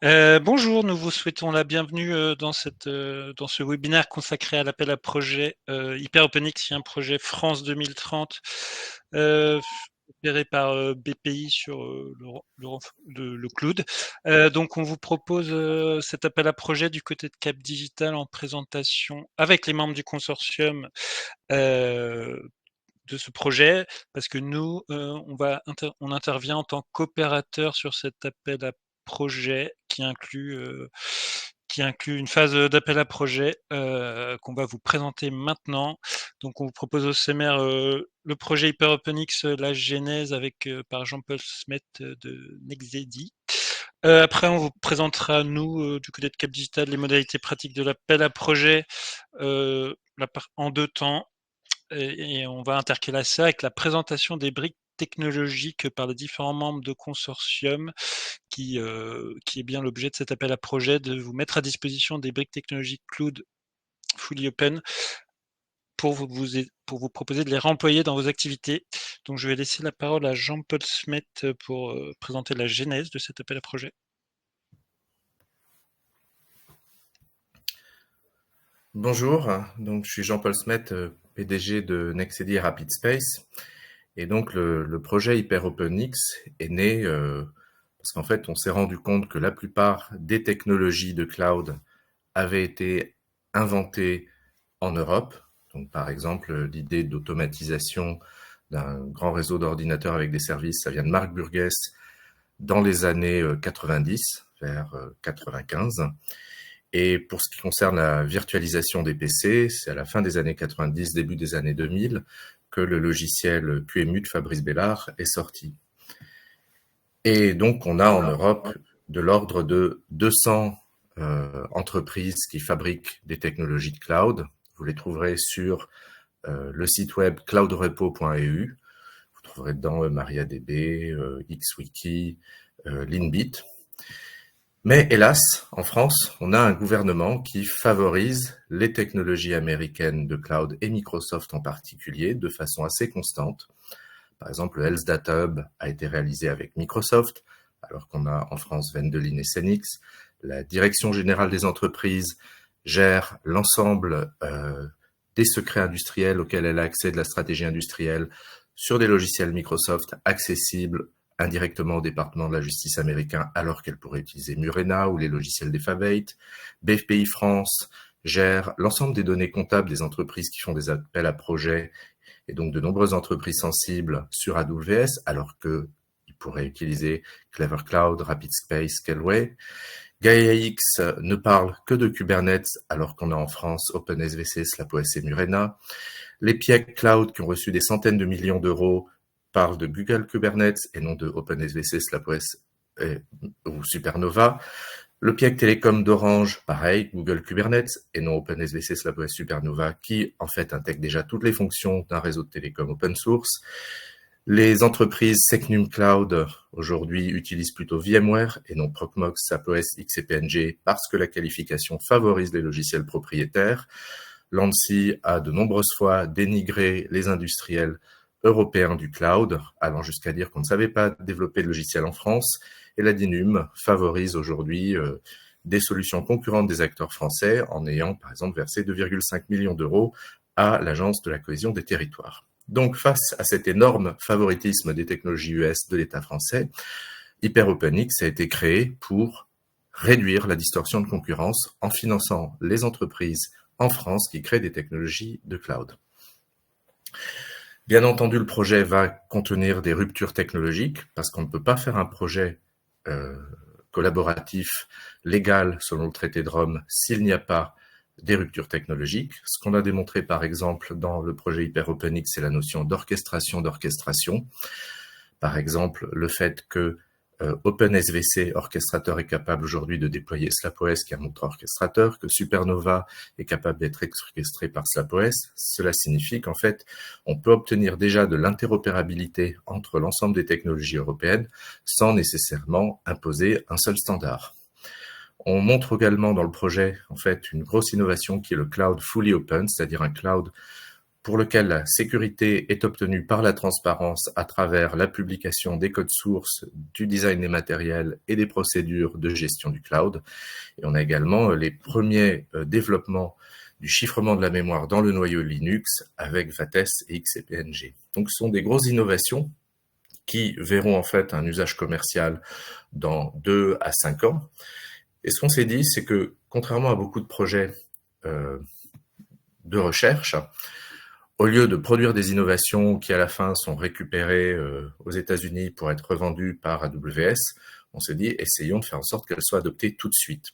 Bonjour, nous vous souhaitons la bienvenue dans ce webinaire consacré à l'appel à projet HyperOpenX, qui est un projet France 2030 euh, opéré par BPI sur le cloud. Donc on vous propose cet appel à projet du côté de Cap Digital en présentation avec les membres du consortium euh, de ce projet, parce que nous, on intervient en tant qu'opérateur sur cet appel à projet qui inclut une phase d'appel à projet qu'on va vous présenter maintenant. Donc, on vous propose au sommaire le projet HyperOpenX, la genèse avec par Jean-Paul Smet de Nexedi. Après, on vous présentera, nous, du côté de Cap Digital, les modalités pratiques de l'appel à projet en 2 temps. Et on va intercaler ça avec la présentation des briques technologiques par les différents membres de consortium qui est bien l'objet de cet appel à projet, de vous mettre à disposition des briques technologiques cloud fully open pour vous proposer de les réemployer dans vos activités. Donc je vais laisser la parole à Jean-Paul Smet pour présenter la genèse de cet appel à projet. Bonjour, donc je suis Jean-Paul Smet, PDG de Nexedi Rapid Space. Et donc le projet HyperOpenX est né parce qu'en fait on s'est rendu compte que la plupart des technologies de cloud avaient été inventées en Europe. Donc par exemple l'idée d'automatisation d'un grand réseau d'ordinateurs avec des services, ça vient de Marc Burgess dans les années 90, vers 95. Et pour ce qui concerne la virtualisation des PC, c'est à la fin des années 90, début des années 2000, que le logiciel QEMU de Fabrice Bellard est sorti. Et donc, on a en Europe de l'ordre de 200 entreprises qui fabriquent des technologies de cloud. Vous les trouverez sur le site web cloudrepo.eu. Vous trouverez dedans MariaDB, XWiki, Linbit. Mais hélas, en France, on a un gouvernement qui favorise les technologies américaines de cloud et Microsoft en particulier de façon assez constante. Par exemple, le Health Data Hub a été réalisé avec Microsoft, alors qu'on a en France Wendelin et Xenix. La Direction générale des entreprises gère l'ensemble des secrets industriels auxquels elle a accès de la stratégie industrielle sur des logiciels Microsoft accessibles indirectement au département de la justice américain, alors qu'elle pourrait utiliser Murena ou les logiciels d'Effavate. BFPI France gère l'ensemble des données comptables des entreprises qui font des appels à projets et donc de nombreuses entreprises sensibles sur AWS, alors qu'ils pourraient utiliser Clever Cloud, RapidSpace, Scaleway. GaiaX ne parle que de Kubernetes, alors qu'on a en France OpenSVC, SlapOS et Murena. Les PIEC Cloud, qui ont reçu des centaines de millions d'euros, parlent de Google Kubernetes et non de OpenSVC, SlapOS ou Supernova. Le PIEC Télécom d'Orange, pareil, Google Kubernetes et non OpenSVC, SlapOS, Supernova, qui en fait intègre déjà toutes les fonctions d'un réseau de télécom open source. Les entreprises Secnum Cloud aujourd'hui utilisent plutôt VMware et non Proxmox, SapOS, XCPNG parce que la qualification favorise les logiciels propriétaires. L'ANSI a de nombreuses fois dénigré les industriels européens du cloud, allant jusqu'à dire qu'on ne savait pas développer de logiciels en France. Et la DINUM favorise aujourd'hui des solutions concurrentes des acteurs français en ayant par exemple versé 2,5 millions d'euros à l'Agence de la cohésion des territoires. Donc, face à cet énorme favoritisme des technologies US de l'État français, HyperOpenX a été créé pour réduire la distorsion de concurrence en finançant les entreprises en France qui créent des technologies de cloud. Bien entendu, le projet va contenir des ruptures technologiques parce qu'on ne peut pas faire un projet collaboratif légal selon le traité de Rome s'il n'y a pas des ruptures technologiques. Ce qu'on a démontré par exemple dans le projet HyperOpenX, c'est la notion d'orchestration. Par exemple, le fait que OpenSVC orchestrateur est capable aujourd'hui de déployer SlapOS qui est un moteur orchestrateur, que Supernova est capable d'être orchestré par SlapOS. Cela signifie qu'en fait, on peut obtenir déjà de l'interopérabilité entre l'ensemble des technologies européennes sans nécessairement imposer un seul standard. On montre également dans le projet en fait une grosse innovation qui est le cloud fully open, c'est-à-dire un cloud pour lequel la sécurité est obtenue par la transparence à travers la publication des codes sources, du design des matériels et des procédures de gestion du cloud. Et on a également les premiers développements du chiffrement de la mémoire dans le noyau Linux avec VATES et XCPNG. Donc ce sont des grosses innovations qui verront en fait un usage commercial dans 2 à 5 ans. Et ce qu'on s'est dit, c'est que contrairement à beaucoup de projets de recherche, au lieu de produire des innovations qui à la fin sont récupérées aux États-Unis pour être revendues par AWS, on s'est dit essayons de faire en sorte qu'elles soient adoptées tout de suite.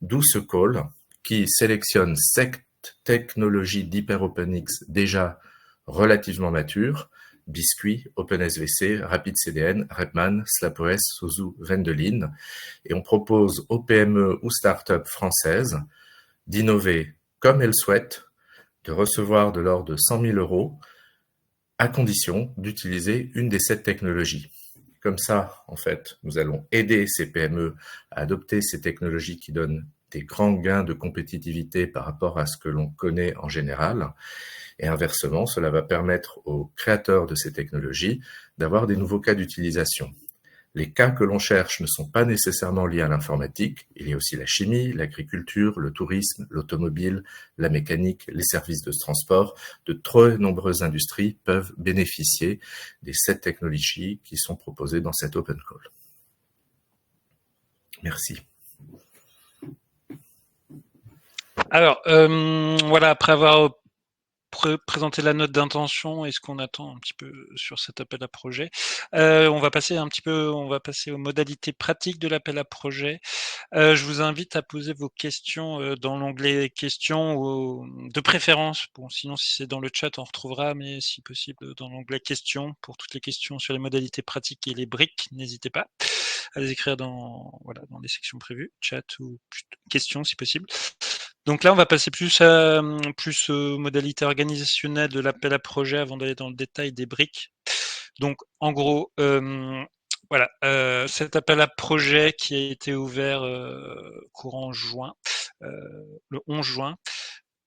D'où ce call qui sélectionne 7 technologies d'HyperOpenX déjà relativement matures: Biscuit, OpenSVC, RapidCDN, Repman, SlapOS, Sozu, Vendelin. Et on propose aux PME ou startups françaises d'innover comme elles souhaitent, de recevoir de l'ordre de 100 000 euros, à condition d'utiliser une des 7 technologies. Comme ça, en fait, nous allons aider ces PME à adopter ces technologies qui donnent des grands gains de compétitivité par rapport à ce que l'on connaît en général. Et inversement, cela va permettre aux créateurs de ces technologies d'avoir des nouveaux cas d'utilisation. Les cas que l'on cherche ne sont pas nécessairement liés à l'informatique. Il y a aussi la chimie, l'agriculture, le tourisme, l'automobile, la mécanique, les services de transport. De très nombreuses industries peuvent bénéficier des 7 technologies qui sont proposées dans cet Open Call. Merci. Alors, voilà, après avoir présenter la note d'intention et ce qu'on attend un petit peu sur cet appel à projet. On va passer aux modalités pratiques de l'appel à projet. Je vous invite à poser vos questions dans l'onglet questions ou de préférence. Bon, sinon si c'est dans le chat on retrouvera, mais si possible dans l'onglet questions pour toutes les questions sur les modalités pratiques et les briques. N'hésitez pas à les écrire dans les sections prévues, chat ou questions si possible. Donc là, on va passer plus aux modalités organisationnelles de l'appel à projet avant d'aller dans le détail des briques. Donc, en gros, cet appel à projet qui a été ouvert courant juin, le 11 juin,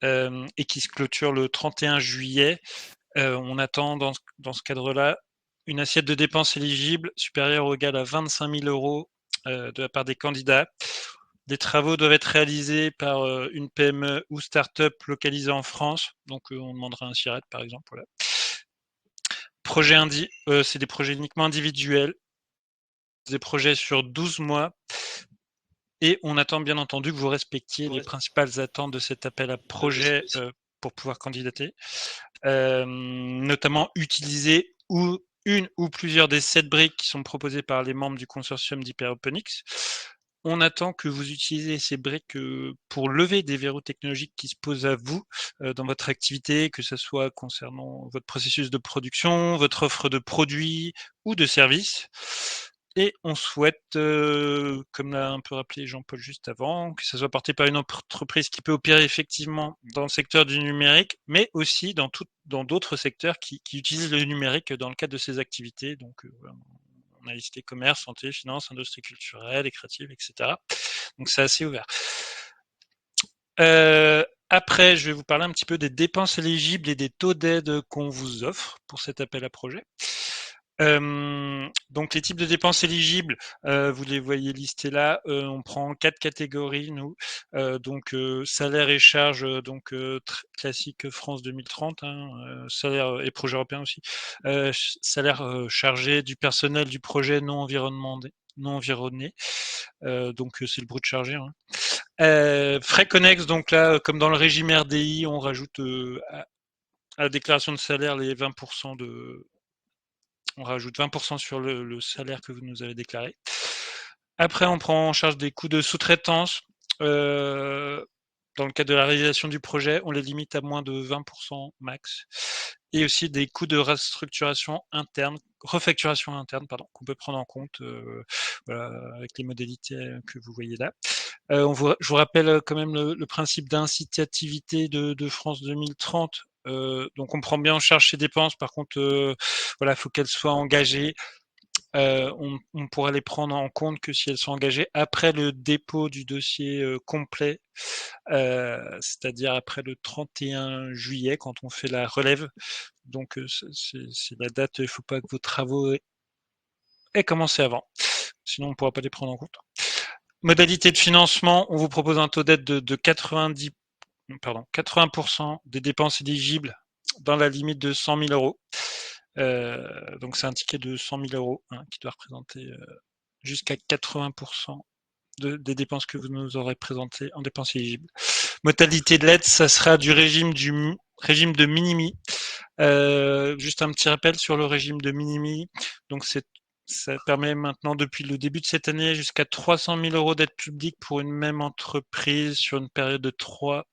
et qui se clôture le 31 juillet. On attend dans ce cadre-là une assiette de dépenses éligibles supérieure ou égale à 25 000 euros de la part des candidats. Des travaux doivent être réalisés par une PME ou start-up localisée en France. Donc, on demandera un SIRET, par exemple. Voilà. C'est des projets uniquement individuels, des projets sur 12 mois. Et on attend bien entendu que vous respectiez les principales attentes de cet appel à projet pour pouvoir candidater. Notamment utiliser une ou plusieurs des 7 briques qui sont proposées par les membres du consortium d'HyperOpenX. On attend que vous utilisez ces briques pour lever des verrous technologiques qui se posent à vous dans votre activité, que ce soit concernant votre processus de production, votre offre de produits ou de services. Et on souhaite, comme l'a un peu rappelé Jean-Paul juste avant, que ça soit porté par une entreprise qui peut opérer effectivement dans le secteur du numérique, mais aussi dans d'autres secteurs qui utilisent le numérique dans le cadre de ces activités. Donc, on a listé commerce, santé, finance, industrie culturelle et créative, etc. Donc, c'est assez ouvert. Après, je vais vous parler un petit peu des dépenses éligibles et des taux d'aide qu'on vous offre pour cet appel à projet. Donc les types de dépenses éligibles, vous les voyez listés là. On prend 4 catégories, nous. Donc salaire et charges, classique France 2030, salaire et projet européen aussi. Salaire chargé du personnel du projet non environné. Donc c'est le brut chargé. Frais connexes, donc là, comme dans le régime RDI, on rajoute à la déclaration de salaire les 20% on rajoute 20% sur le salaire que vous nous avez déclaré. Après, on prend en charge des coûts de sous-traitance. Dans le cadre de la réalisation du projet, on les limite à moins de 20% max. Et aussi des coûts de refacturation interne, qu'on peut prendre en compte avec les modalités que vous voyez là. Je vous rappelle quand même le principe d'incitativité de France 2030. Donc on prend bien en charge ces dépenses. Par contre, il faut qu'elles soient engagées on pourra les prendre en compte que si elles sont engagées après le dépôt du dossier complet, c'est-à-dire après le 31 juillet quand on fait la relève. Donc c'est la date, il ne faut pas que vos travaux aient commencé avant, sinon on ne pourra pas les prendre en compte. Modalité de financement, on vous propose un taux d'aide de 80% des dépenses éligibles dans la limite de 100 000 euros. Donc c'est un ticket de 100 000 euros qui doit représenter jusqu'à 80% des dépenses que vous nous aurez présentées en dépenses éligibles. Modalité de l'aide, ça sera du régime de minimi. Juste un petit rappel sur le régime de minimi. Donc ça permet maintenant, depuis le début de cette année, jusqu'à 300 000 euros d'aide publique pour une même entreprise sur une période de 3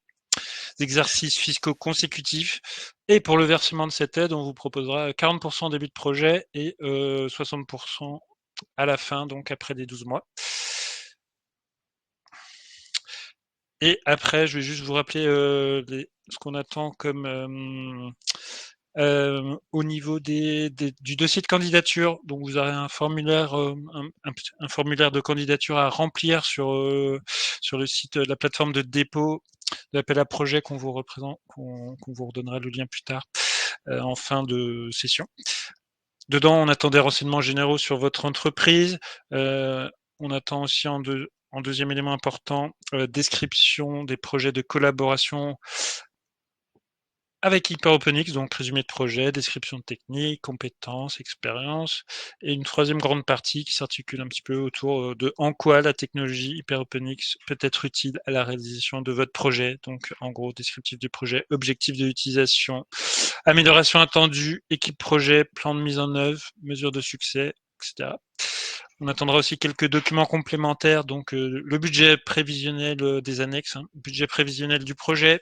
exercices fiscaux consécutifs. Et pour le versement de cette aide, on vous proposera 40% au début de projet et 60% à la fin, donc après les 12 mois. Et après, je vais juste vous rappeler ce qu'on attend comme au niveau du dossier de candidature. Donc vous aurez un formulaire, un formulaire de candidature à remplir sur le site de la plateforme de dépôt de l'appel à projet qu'on vous redonnera le lien plus tard en fin de session. Dedans, on attend des renseignements généraux sur votre entreprise. On attend aussi en deuxième élément important, description des projets de collaboration avec HyperOpenX, donc résumé de projet, description technique, compétences, expérience, et une troisième grande partie qui s'articule un petit peu autour de en quoi la technologie HyperOpenX peut être utile à la réalisation de votre projet. Donc en gros, descriptif du projet, objectif de l'utilisation, amélioration attendue, équipe projet, plan de mise en œuvre, mesure de succès, etc. On attendra aussi quelques documents complémentaires, donc le budget prévisionnel des annexes, budget prévisionnel du projet,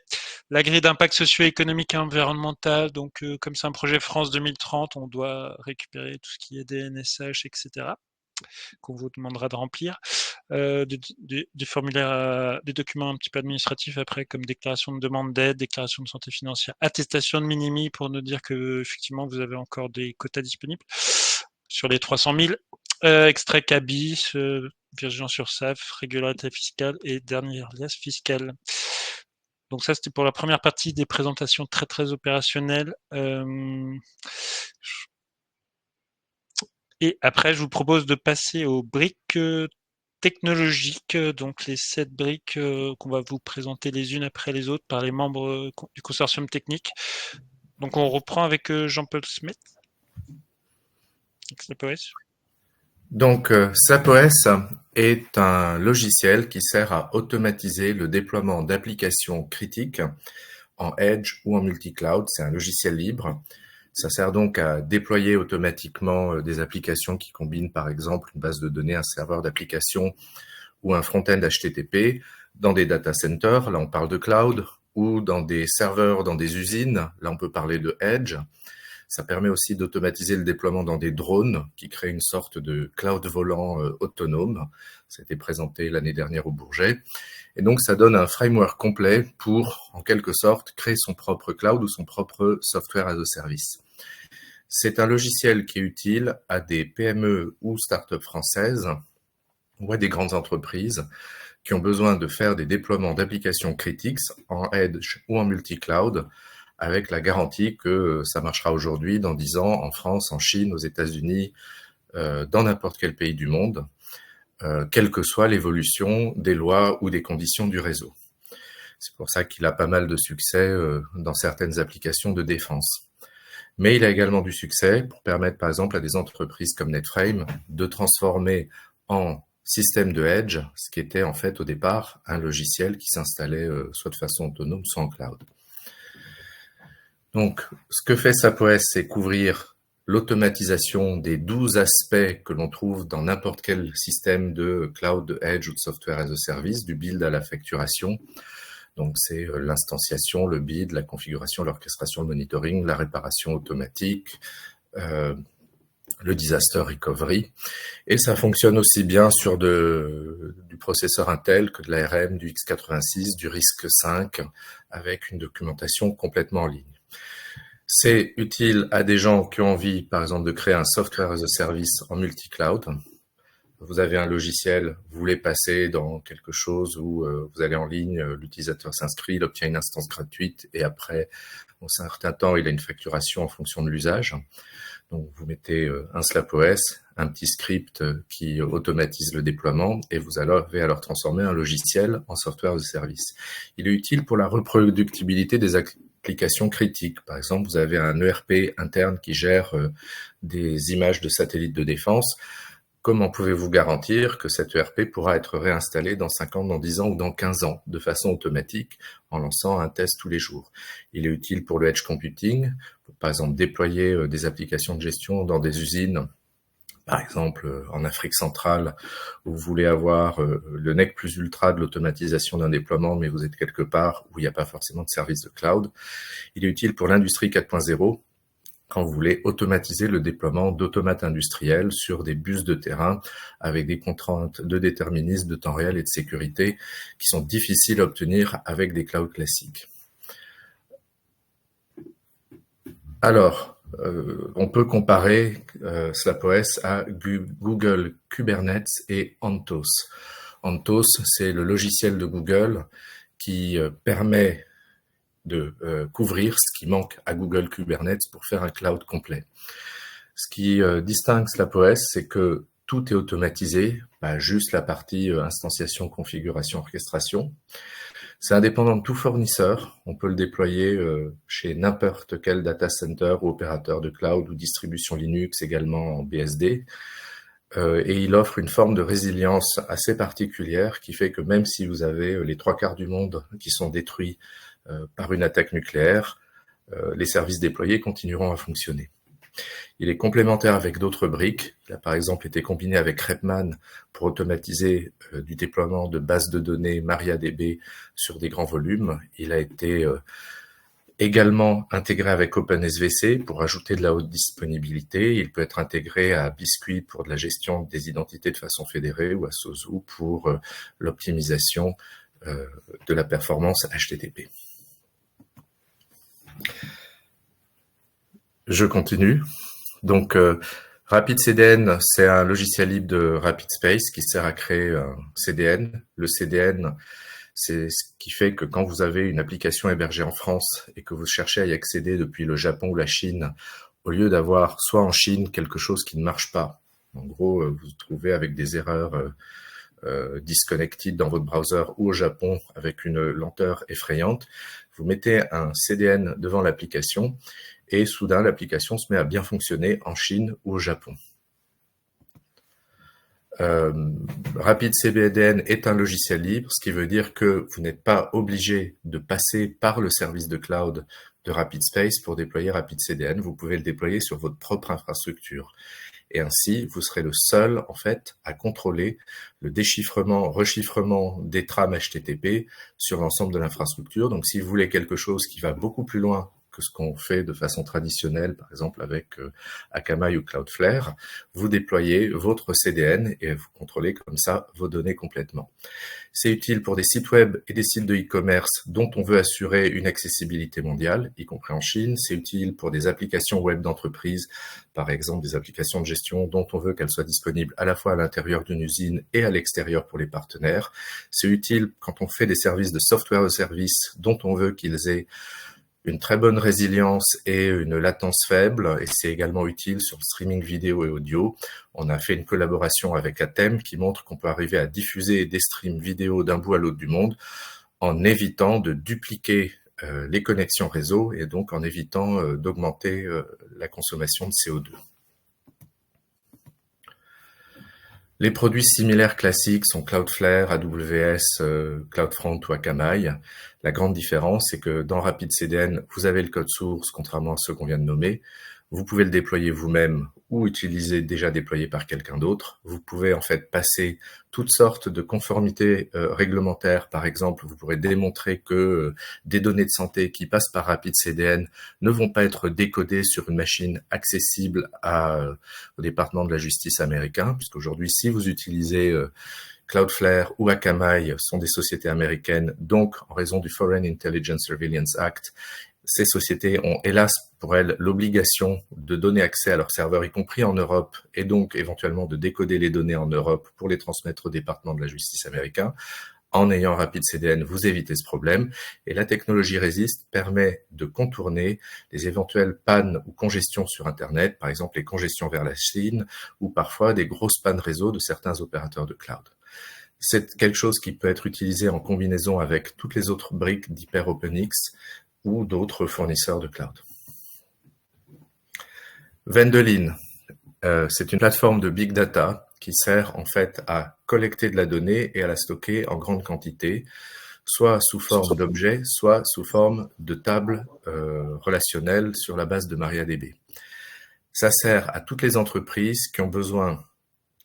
la grille d'impact socio-économique et environnemental. Donc comme c'est un projet France 2030, on doit récupérer tout ce qui est DNSH, etc., qu'on vous demandera de remplir. Des formulaires, des documents un petit peu administratifs après, comme déclaration de demande d'aide, déclaration de santé financière, attestation de minimi pour nous dire que effectivement vous avez encore des quotas disponibles sur les 300 000. Extrait CABIS, vigilance sur SAF, régularité fiscale et dernière liasse fiscale. Donc ça, c'était pour la première partie des présentations très très opérationnelles. Et après, je vous propose de passer aux briques technologiques, donc les 7 briques qu'on va vous présenter les unes après les autres par les membres du consortium technique. Donc on reprend avec Jean-Paul Smith. XAPOS. Donc, SAPOS est un logiciel qui sert à automatiser le déploiement d'applications critiques en Edge ou en multi-cloud. C'est un logiciel libre. Ça sert donc à déployer automatiquement des applications qui combinent par exemple une base de données, un serveur d'application ou un front-end HTTP dans des data centers, là on parle de cloud, ou dans des serveurs, dans des usines, là on peut parler de Edge. Ça permet aussi d'automatiser le déploiement dans des drones qui créent une sorte de cloud volant autonome. Ça a été présenté l'année dernière au Bourget. Et donc, ça donne un framework complet pour, en quelque sorte, créer son propre cloud ou son propre software as a service. C'est un logiciel qui est utile à des PME ou startups françaises ou à des grandes entreprises qui ont besoin de faire des déploiements d'applications critiques en Edge ou en multi-cloud, avec la garantie que ça marchera aujourd'hui, dans 10 ans, en France, en Chine, aux États-Unis, dans n'importe quel pays du monde, quelle que soit l'évolution des lois ou des conditions du réseau. C'est pour ça qu'il a pas mal de succès dans certaines applications de défense. Mais il a également du succès pour permettre, par exemple, à des entreprises comme Netframe de transformer en système de Edge, ce qui était en fait au départ un logiciel qui s'installait soit de façon autonome, soit en cloud. Donc, ce que fait SAPOS, c'est couvrir l'automatisation des 12 aspects que l'on trouve dans n'importe quel système de cloud, de Edge ou de software as a service, du build à la facturation. Donc, c'est l'instanciation, le build, la configuration, l'orchestration, le monitoring, la réparation automatique, le disaster recovery. Et ça fonctionne aussi bien sur du processeur Intel que de l'ARM, du x86, du RISC-V, avec une documentation complètement en ligne. C'est utile à des gens qui ont envie, par exemple, de créer un software as a service en multi-cloud. Vous avez un logiciel, vous voulez passer dans quelque chose où vous allez en ligne, l'utilisateur s'inscrit, il obtient une instance gratuite et après, un certain temps, il a une facturation en fonction de l'usage. Donc, vous mettez un SlapOS, un petit script qui automatise le déploiement et vous allez alors transformer un logiciel en software as a service. Il est utile pour la reproductibilité des applications critiques. Par exemple, vous avez un ERP interne qui gère des images de satellites de défense. Comment pouvez-vous garantir que cet ERP pourra être réinstallé dans 5 ans, dans 10 ans ou dans 15 ans de façon automatique en lançant un test tous les jours? Il est utile pour le edge computing, pour, par exemple déployer des applications de gestion dans des usines, par exemple en Afrique centrale, où vous voulez avoir le nec plus ultra de l'automatisation d'un déploiement, mais vous êtes quelque part où il n'y a pas forcément de service de cloud. Il est utile pour l'industrie 4.0, quand vous voulez automatiser le déploiement d'automates industriels sur des bus de terrain avec des contraintes de déterminisme, de temps réel et de sécurité qui sont difficiles à obtenir avec des clouds classiques. Alors, on peut comparer SlapOS à Google Kubernetes et Anthos. Anthos, c'est le logiciel de Google qui permet de couvrir ce qui manque à Google Kubernetes pour faire un cloud complet. Ce qui distingue SlapOS, c'est que tout est automatisé, pas juste la partie instanciation, configuration, orchestration. C'est indépendant de tout fournisseur. On peut le déployer chez n'importe quel data center ou opérateur de cloud ou distribution Linux, également en BSD. Et il offre une forme de résilience assez particulière qui fait que même si vous avez les 3/4 du monde qui sont détruits par une attaque nucléaire, les services déployés continueront à fonctionner. Il est complémentaire avec d'autres briques. Il a par exemple été combiné avec Repman pour automatiser du déploiement de bases de données MariaDB sur des grands volumes. Il a été également intégré avec OpenSVC pour ajouter de la haute disponibilité. Il peut être intégré à Biscuit pour de la gestion des identités de façon fédérée ou à Sozu pour l'optimisation de la performance HTTP. Je continue. Donc, RapidCDN, c'est un logiciel libre de RapidSpace qui sert à créer un CDN. Le CDN, c'est ce qui fait que quand vous avez une application hébergée en France et que vous cherchez à y accéder depuis le Japon ou la Chine, au lieu d'avoir soit en Chine quelque chose qui ne marche pas, en gros, vous vous trouvez avec des erreurs disconnected dans votre browser ou au Japon avec une lenteur effrayante, vous mettez un CDN devant l'application et soudain l'application se met à bien fonctionner en Chine ou au Japon. RapidCDN est un logiciel libre, ce qui veut dire que vous n'êtes pas obligé de passer par le service de cloud de RapidSpace pour déployer RapidCDN. Vous pouvez le déployer sur votre propre infrastructure. Et ainsi, vous serez le seul, en fait, à contrôler le déchiffrement, rechiffrement des trames HTTP sur l'ensemble de l'infrastructure. Donc, si vous voulez quelque chose qui va beaucoup plus loin que ce qu'on fait de façon traditionnelle, par exemple avec Akamai ou Cloudflare, vous déployez votre CDN et vous contrôlez comme ça vos données complètement. C'est utile pour des sites web et des sites de e-commerce dont on veut assurer une accessibilité mondiale, y compris en Chine. C'est utile pour des applications web d'entreprise, par exemple des applications de gestion dont on veut qu'elles soient disponibles à la fois à l'intérieur d'une usine et à l'extérieur pour les partenaires. C'est utile quand on fait des services de software as a service dont on veut qu'ils aient une très bonne résilience et une latence faible, et c'est également utile sur le streaming vidéo et audio. On a fait une collaboration avec Atem qui montre qu'on peut arriver à diffuser des streams vidéo d'un bout à l'autre du monde en évitant de dupliquer les connexions réseau et donc en évitant d'augmenter la consommation de CO2. Les produits similaires classiques sont Cloudflare, AWS, CloudFront ou Akamai. La grande différence, c'est que dans RapidCDN, vous avez le code source, contrairement à ceux qu'on vient de nommer. Vous pouvez le déployer vous-même ou utiliser déjà déployé par quelqu'un d'autre. Vous pouvez en fait passer toutes sortes de conformités réglementaires. Par exemple, vous pourrez démontrer que des données de santé qui passent par RapidCDN ne vont pas être décodées sur une machine accessible au département de la justice américain, puisqu'aujourd'hui, si vous utilisez Cloudflare ou Akamai sont des sociétés américaines, donc en raison du Foreign Intelligence Surveillance Act, ces sociétés ont hélas pour elles l'obligation de donner accès à leurs serveurs, y compris en Europe, et donc éventuellement de décoder les données en Europe pour les transmettre au département de la justice américain. En ayant RapidCDN, vous évitez ce problème, et la technologie Resist permet de contourner les éventuelles pannes ou congestions sur Internet, par exemple les congestions vers la Chine, ou parfois des grosses pannes réseau de certains opérateurs de cloud. C'est quelque chose qui peut être utilisé en combinaison avec toutes les autres briques d'HyperOpenX ou d'autres fournisseurs de cloud. Vendelin, c'est une plateforme de big data qui sert en fait à collecter de la donnée et à la stocker en grande quantité, soit sous forme d'objets, soit sous forme de tables relationnelles sur la base de MariaDB. Ça sert à toutes les entreprises qui ont besoin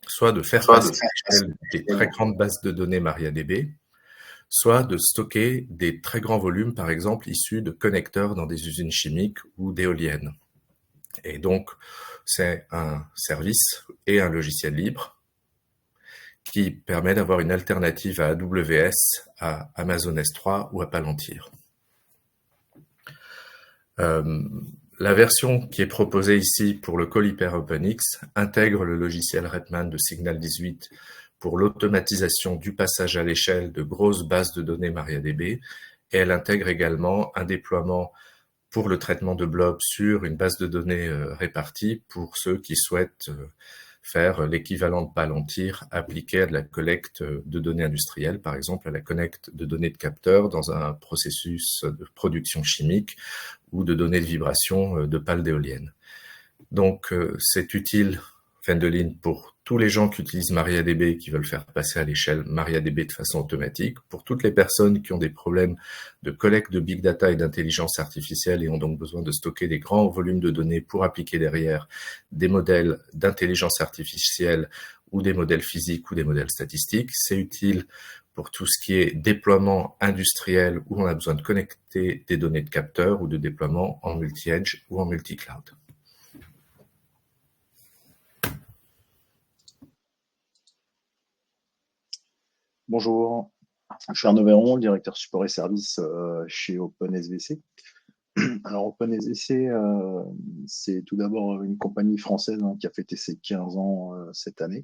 soit de faire passer à l'échelle des très grandes bases de données MariaDB, soit de stocker des très grands volumes, par exemple, issus de connecteurs dans des usines chimiques ou d'éoliennes. Et donc, c'est un service et un logiciel libre qui permet d'avoir une alternative à AWS, à Amazon S3 ou à Palantir. La version qui est proposée ici pour le call HyperOpenX intègre le logiciel Redman de Signal 18 pour l'automatisation du passage à l'échelle de grosses bases de données MariaDB, et elle intègre également un déploiement pour le traitement de blobs sur une base de données répartie pour ceux qui souhaitent faire l'équivalent de Palantir appliqué à de la collecte de données industrielles, par exemple à la collecte de données de capteurs dans un processus de production chimique ou de données de vibration de pales d'éoliennes. Donc c'est utile, Vendelin, pour tous les gens qui utilisent MariaDB, qui veulent faire passer à l'échelle MariaDB de façon automatique, pour toutes les personnes qui ont des problèmes de collecte de big data et d'intelligence artificielle et ont donc besoin de stocker des grands volumes de données pour appliquer derrière des modèles d'intelligence artificielle ou des modèles physiques ou des modèles statistiques. C'est utile pour tout ce qui est déploiement industriel où on a besoin de connecter des données de capteurs ou de déploiement en multi-edge ou en multi-cloud. Bonjour, je suis Arnaud Véron, directeur support et service chez OpenSVC. Alors OpenSVC, c'est tout d'abord une compagnie française qui a fêté ses 15 ans cette année,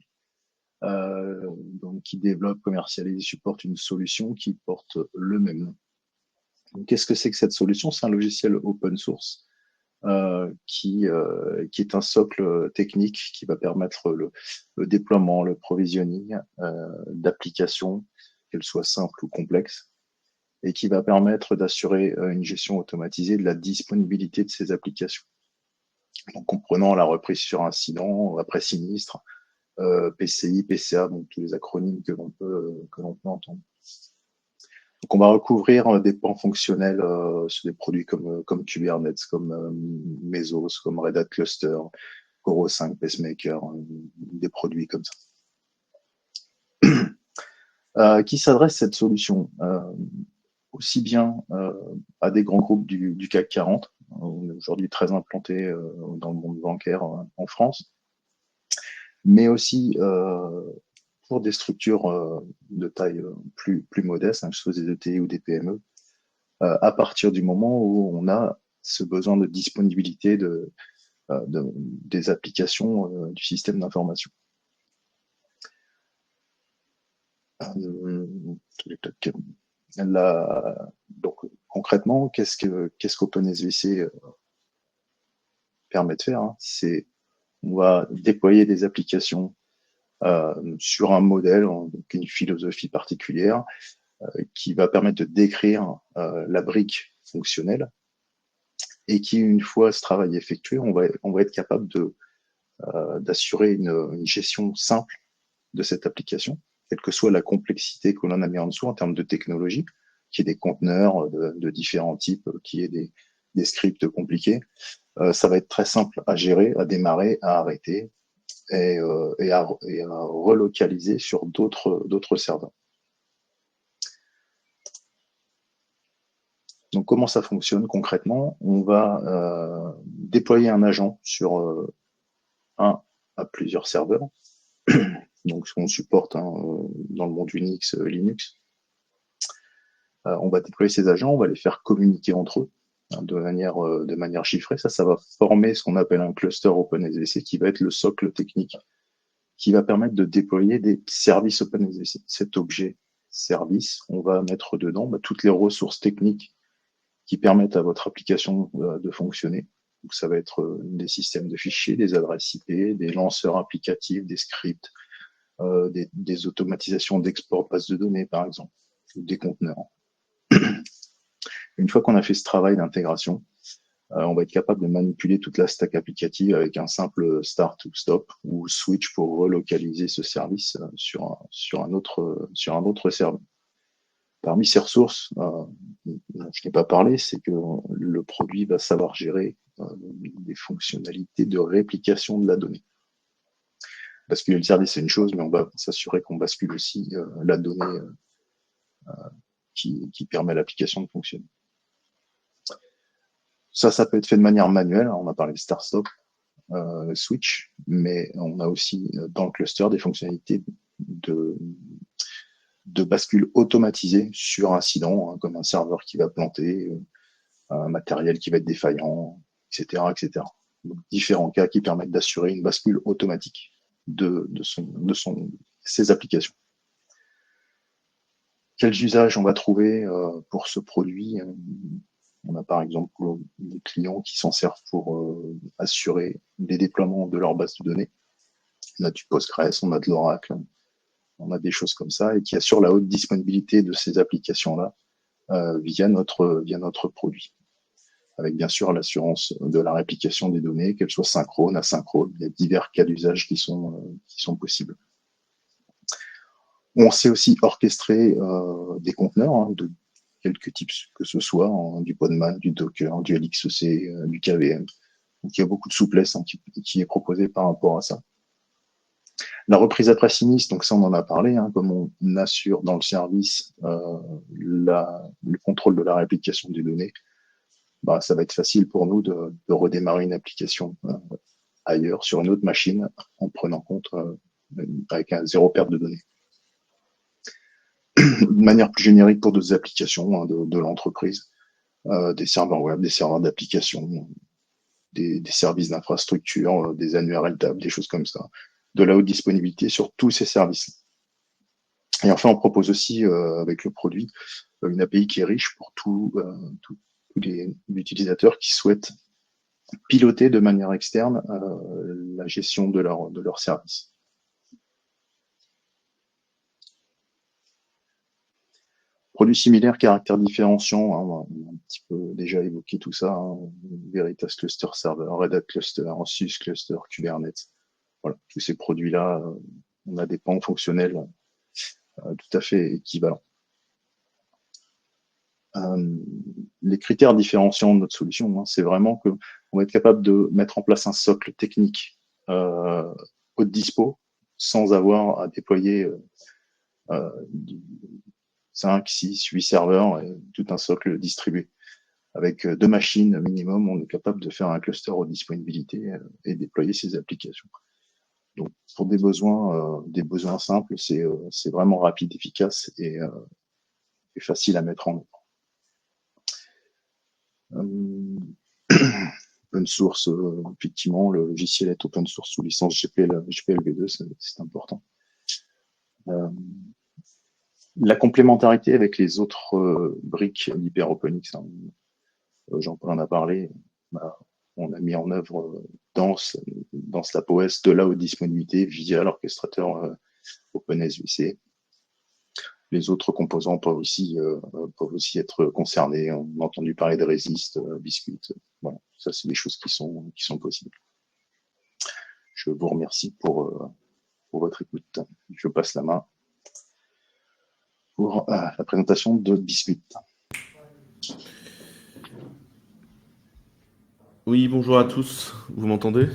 donc qui développe, commercialise et supporte une solution qui porte le même nom. Qu'est-ce que c'est que cette solution? C'est un logiciel open source qui est un socle technique qui va permettre le déploiement, le provisioning d'applications, qu'elles soient simples ou complexes, et qui va permettre d'assurer une gestion automatisée de la disponibilité de ces applications. Donc, comprenant la reprise sur incident, après sinistre, PCI, PCA, donc tous les acronymes que l'on peut entendre. Donc, on va recouvrir des pans fonctionnels sur des produits comme Kubernetes, comme Mesos, comme Red Hat Cluster, Coro 5, Pacemaker, des produits comme ça. Qui s'adresse cette solution aussi bien à des grands groupes du CAC 40, on est aujourd'hui très implanté dans le monde bancaire en France, mais aussi pour des structures de taille plus modeste, que ce soit des ETI ou des PME, à partir du moment où on a ce besoin de disponibilité des applications du système d'information. Donc concrètement, qu'est-ce qu'OpenSVC permet de faire, c'est on va déployer des applications sur un modèle, donc une philosophie particulière, qui va permettre de décrire la brique fonctionnelle, et qui, une fois ce travail effectué, on va être capable d'assurer une gestion simple de cette application, quelle que soit la complexité que l'on a mis en dessous en termes de technologie, qu'il y ait des conteneurs de différents types, qu'il y ait des scripts compliqués. Ça va être très simple à gérer, à démarrer, à arrêter et à relocaliser sur d'autres serveurs. Donc, comment ça fonctionne concrètement? On va déployer un agent sur un à plusieurs serveurs. Donc, ce qu'on supporte dans le monde Unix, Linux. On va déployer ces agents, on va les faire communiquer entre eux. hein, de manière chiffrée. Ça va former ce qu'on appelle un cluster OpenSVC qui va être le socle technique qui va permettre de déployer des services OpenSVC. Cet objet service, on va mettre dedans toutes les ressources techniques qui permettent à votre application de fonctionner. Donc, ça va être des systèmes de fichiers, des adresses IP, des lanceurs applicatifs, des scripts, des automatisations d'export de bases de données, par exemple, ou des conteneurs. Une fois qu'on a fait ce travail d'intégration, on va être capable de manipuler toute la stack applicative avec un simple start ou stop ou switch pour relocaliser ce service sur un autre serveur. Parmi ces ressources, je n'ai pas parlé, c'est que le produit va savoir gérer des fonctionnalités de réplication de la donnée. Basculer le service, c'est une chose, mais on va s'assurer qu'on bascule aussi la donnée qui permet à l'application de fonctionner. Ça peut être fait de manière manuelle. On a parlé de start-stop, switch, mais on a aussi dans le cluster des fonctionnalités de bascule automatisée sur incident, hein, comme un serveur qui va planter, un matériel qui va être défaillant, etc., etc. Donc, différents cas qui permettent d'assurer une bascule automatique de ses applications. Quels usages on va trouver pour ce produit? On a par exemple des clients qui s'en servent pour assurer les déploiements de leur base de données. On a du Postgres, on a de l'Oracle, on a des choses comme ça, et qui assurent la haute disponibilité de ces applications-là via notre produit. Avec bien sûr l'assurance de la réplication des données, qu'elles soient synchrones, asynchrones. Il y a divers cas d'usage qui sont possibles. On sait aussi orchestrer des conteneurs, hein, de quelques types que ce soit, hein, du Podman, du Docker, du LXC, du KVM. Donc il y a beaucoup de souplesse qui est proposée par rapport à ça. La reprise après sinistre, donc ça on en a parlé, hein, comme on assure dans le service le contrôle de la réplication des données, ça va être facile pour nous de redémarrer une application ailleurs, sur une autre machine, en prenant compte avec un zéro perte de données. De manière plus générique pour d'autres applications, hein, de l'entreprise, des serveurs web, des serveurs d'application, des services d'infrastructure, des annuaires LDAP, des choses comme ça, de la haute disponibilité sur tous ces services. Et enfin, on propose aussi avec le produit une API qui est riche pour tous les utilisateurs qui souhaitent piloter de manière externe la gestion de leur service. Produits similaires, caractères différenciants, hein, on a un petit peu déjà évoqué tout ça, hein, Veritas Cluster Server, Red Hat Cluster, SUSE Cluster, Kubernetes. Voilà, tous ces produits-là, on a des pans fonctionnels tout à fait équivalents. Les critères différenciants de notre solution, hein, c'est vraiment qu'on va être capable de mettre en place un socle technique haute dispo sans avoir à déployer 5, 6, 8 serveurs et tout un socle distribué. Avec 2 machines minimum, on est capable de faire un cluster haute disponibilité et déployer ces applications. Donc, pour des besoins simples, c'est vraiment rapide, efficace et facile à mettre en œuvre. Open source, effectivement, le logiciel est open source sous licence GPL v2, c'est important. La complémentarité avec les autres briques d'HyperOpenX, hein, Jean-Paul en a parlé, on a mis en œuvre dans SlapOS de la haute disponibilité via l'orchestrateur OpenSVC. Les autres composants peuvent aussi être concernés. On a entendu parler de Resist, Biscuit. Voilà, ça c'est des choses qui sont possibles. Je vous remercie pour votre écoute. Je passe la main pour la présentation de Biscuit. Oui, bonjour à tous. Vous m'entendez?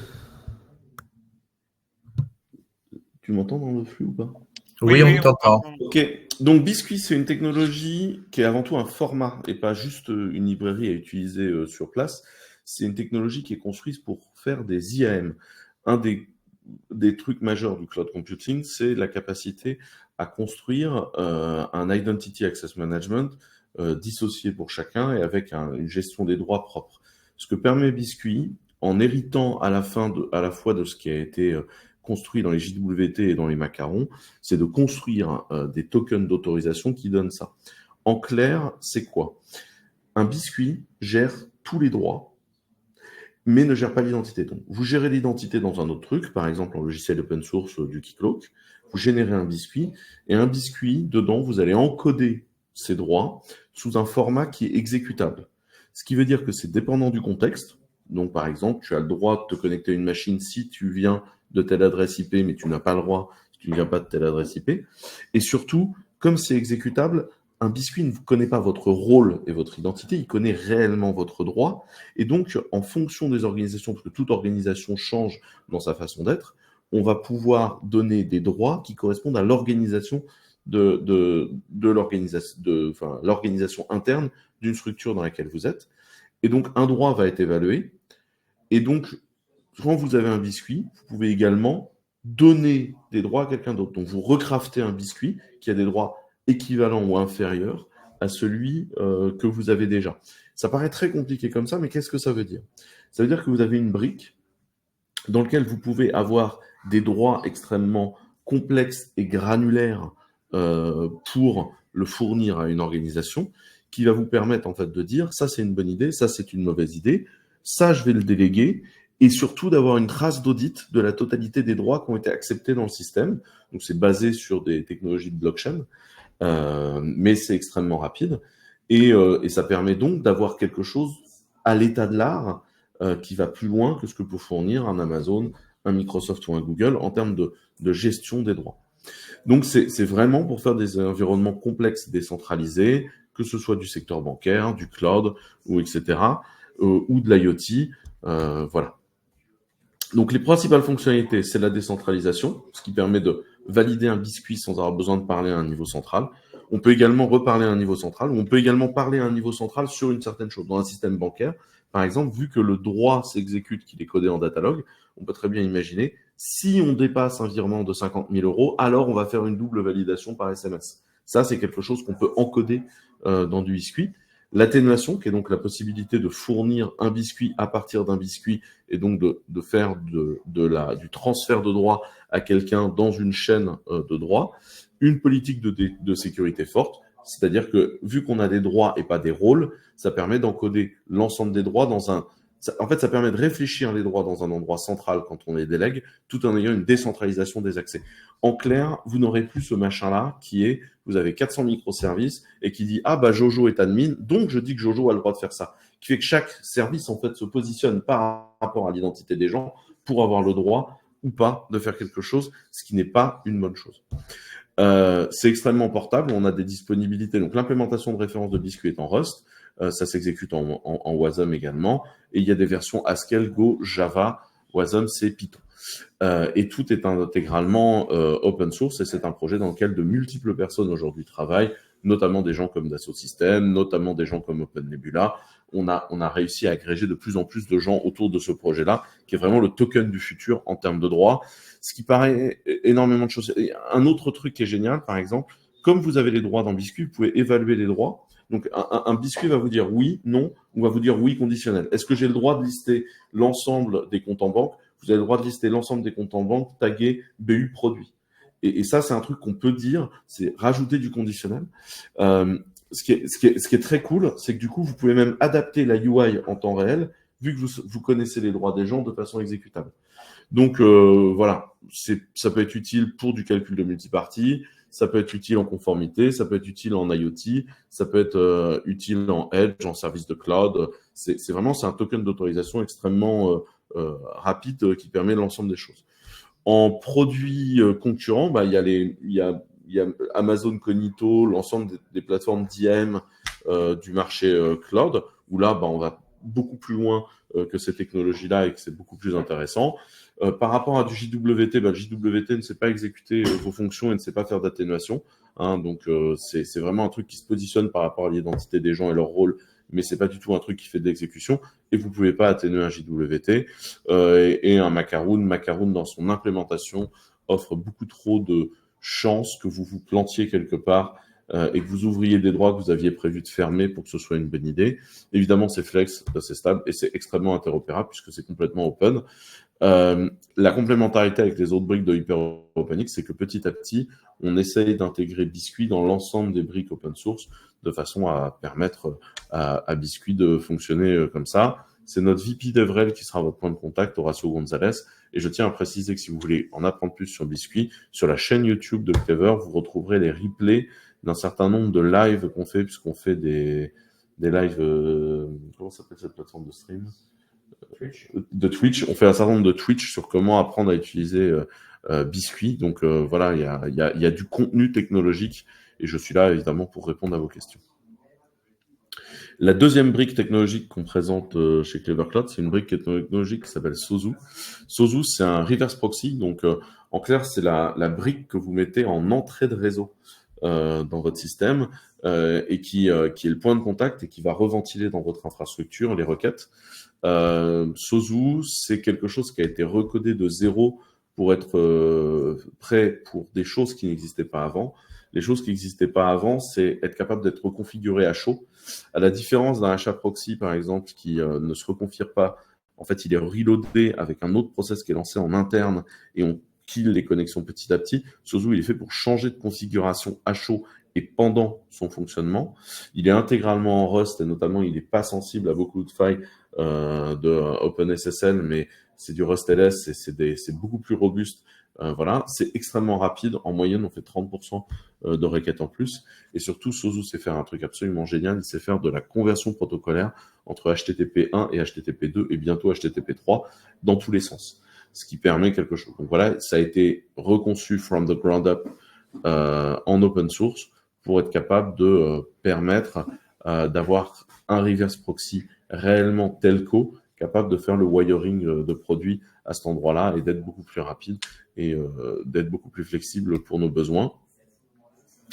Tu m'entends dans le flux ou pas? Oui, on t'entend. Ok, donc Biscuit, c'est une technologie qui est avant tout un format et pas juste une librairie à utiliser sur place. C'est une technologie qui est construite pour faire des IAM. Un des trucs majeurs du cloud computing, c'est la capacité à construire un Identity Access Management dissociés pour chacun et avec une gestion des droits propre. Ce que permet Biscuit, en héritant à la fois de ce qui a été construit dans les JWT et dans les macarons, c'est de construire des tokens d'autorisation qui donnent ça. En clair, c'est quoi? Un Biscuit gère tous les droits, mais ne gère pas l'identité. Donc, vous gérez l'identité dans un autre truc, par exemple en logiciel open source du Keycloak, vous générez un Biscuit, et un Biscuit, dedans, vous allez encoder ces droits sous un format qui est exécutable. Ce qui veut dire que c'est dépendant du contexte. Donc, par exemple, tu as le droit de te connecter à une machine si tu viens de telle adresse IP, mais tu n'as pas le droit si tu ne viens pas de telle adresse IP. Et surtout, comme c'est exécutable, un Biscuit ne connaît pas votre rôle et votre identité, il connaît réellement votre droit. Et donc, en fonction des organisations, parce que toute organisation change dans sa façon d'être, on va pouvoir donner des droits qui correspondent à l'organisation l'organisation interne d'une structure dans laquelle vous êtes. Et donc, un droit va être évalué. Et donc, quand vous avez un Biscuit, vous pouvez également donner des droits à quelqu'un d'autre. Donc, vous recraftez un Biscuit qui a des droits équivalent ou inférieur à celui que vous avez déjà. Ça paraît très compliqué comme ça, mais qu'est-ce que ça veut dire? Ça veut dire que vous avez une brique dans laquelle vous pouvez avoir des droits extrêmement complexes et granulaires pour le fournir à une organisation, qui va vous permettre en fait de dire ça c'est une bonne idée, ça c'est une mauvaise idée, ça je vais le déléguer, et surtout d'avoir une trace d'audit de la totalité des droits qui ont été acceptés dans le système. Donc c'est basé sur des technologies de blockchain. Mais c'est extrêmement rapide et ça permet donc d'avoir quelque chose à l'état de l'art qui va plus loin que ce que peut fournir un Amazon, un Microsoft ou un Google en termes de gestion des droits. Donc c'est vraiment pour faire des environnements complexes décentralisés, que ce soit du secteur bancaire, du cloud ou etc. Ou de l'IoT, voilà. Donc les principales fonctionnalités, c'est la décentralisation, ce qui permet de valider un Biscuit sans avoir besoin de parler à un niveau central. On peut également reparler à un niveau central, ou on peut également parler à un niveau central sur une certaine chose. Dans un système bancaire, par exemple, vu que le droit s'exécute, qu'il est codé en datalog, on peut très bien imaginer, si on dépasse un virement de 50 000 €, alors on va faire une double validation par SMS. Ça, c'est quelque chose qu'on peut encoder dans du Biscuit. L'atténuation, qui est donc la possibilité de fournir un Biscuit à partir d'un Biscuit et donc de faire du transfert de droit à quelqu'un dans une chaîne de droit. Une politique de sécurité forte, c'est-à-dire que vu qu'on a des droits et pas des rôles, ça permet d'encoder l'ensemble des droits en fait, ça permet de réfléchir les droits dans un endroit central quand on les délègue, tout en ayant une décentralisation des accès. En clair, vous n'aurez plus ce machin-là qui est, vous avez 400 microservices et qui dit « Ah, bah Jojo est admin, donc je dis que Jojo a le droit de faire ça ». Qui fait que chaque service, en fait, se positionne par rapport à l'identité des gens pour avoir le droit ou pas de faire quelque chose, ce qui n'est pas une bonne chose. C'est extrêmement portable, on a des disponibilités. Donc, l'implémentation de référence de Biscuit est en Rust. Ça s'exécute en Wasm également. Et il y a des versions Haskell, Go, Java. Wasm, c'est Python. Et tout est intégralement open source et c'est un projet dans lequel de multiples personnes aujourd'hui travaillent, notamment des gens comme Dassault Systèmes, notamment des gens comme OpenNebula. On a réussi à agréger de plus en plus de gens autour de ce projet-là, qui est vraiment le token du futur en termes de droit, ce qui paraît énormément de choses. Et un autre truc qui est génial, par exemple, comme vous avez les droits dans Biscuit, vous pouvez évaluer les droits. Donc, un Biscuit va vous dire oui, non, ou va vous dire oui conditionnel. Est-ce que j'ai le droit de lister l'ensemble des comptes en banque? Vous avez le droit de lister l'ensemble des comptes en banque tagués BU produit. Et ça, c'est un truc qu'on peut dire, c'est rajouter du conditionnel. Ce qui est très cool, c'est que du coup, vous pouvez même adapter la UI en temps réel, vu que vous connaissez les droits des gens de façon exécutable. Donc, voilà, ça peut être utile pour du calcul de multipartie, ça peut être utile en conformité, ça peut être utile en IoT, ça peut être utile en Edge, en service de cloud. C'est un token d'autorisation extrêmement rapide qui permet l'ensemble des choses. En produits concurrents, bah, il y a Amazon Cognito, l'ensemble des plateformes d'IAM du marché cloud, où là, bah, on va beaucoup plus loin que ces technologies-là et que c'est beaucoup plus intéressant. Par rapport à du JWT, bah, le JWT ne sait pas exécuter vos fonctions et ne sait pas faire d'atténuation. Hein, donc, c'est vraiment un truc qui se positionne par rapport à l'identité des gens et leur rôle, mais c'est pas du tout un truc qui fait de l'exécution. Et vous pouvez pas atténuer un JWT et un Macaroon. Macaroon, dans son implémentation, offre beaucoup trop de chances que vous vous plantiez quelque part et que vous ouvriez des droits que vous aviez prévu de fermer pour que ce soit une bonne idée. Évidemment, c'est flex, c'est stable et c'est extrêmement interopérable puisque c'est complètement open. La complémentarité avec les autres briques de HyperOpenX, c'est que petit à petit, on essaye d'intégrer Biscuit dans l'ensemble des briques open source de façon à permettre à Biscuit de fonctionner comme ça. C'est notre VP DevRel qui sera votre point de contact, Horacio Gonzalez. Et je tiens à préciser que si vous voulez en apprendre plus sur Biscuit, sur la chaîne YouTube de Clever, vous retrouverez les replays d'un certain nombre de lives qu'on fait, puisqu'on fait des lives... comment s'appelle cette plateforme de stream ? De Twitch. On fait un certain nombre de Twitch sur comment apprendre à utiliser Biscuit. Donc voilà, il y a du contenu technologique et je suis là évidemment pour répondre à vos questions. La deuxième brique technologique qu'on présente chez Clever Cloud, c'est une brique technologique qui s'appelle Sozu. Sozu, c'est un reverse proxy. Donc en clair, c'est la brique que vous mettez en entrée de réseau dans votre système et qui est le point de contact et qui va reventiler dans votre infrastructure les requêtes. Sozu, c'est quelque chose qui a été recodé de zéro pour être prêt pour des choses qui n'existaient pas avant. Les choses qui n'existaient pas avant, c'est être capable d'être reconfiguré à chaud. À la différence d'un HAProxy, par exemple, qui ne se reconfigure pas, en fait, il est reloadé avec un autre process qui est lancé en interne et on kill les connexions petit à petit. Sozu, il est fait pour changer de configuration à chaud et pendant son fonctionnement. Il est intégralement en Rust et notamment, il n'est pas sensible à beaucoup de failles de OpenSSL, mais c'est du RustLS et c'est beaucoup plus robuste. Voilà, c'est extrêmement rapide. En moyenne, on fait 30% de requêtes en plus. Et surtout, Sozu sait faire un truc absolument génial. Il sait faire de la conversion protocolaire entre HTTP 1 et HTTP 2 et bientôt HTTP 3 dans tous les sens. Ce qui permet quelque chose. Donc voilà, ça a été reconçu from the ground up en open source pour être capable de permettre d'avoir un reverse proxy réellement telco, capable de faire le wiring de produits à cet endroit-là et d'être beaucoup plus rapide et d'être beaucoup plus flexible pour nos besoins.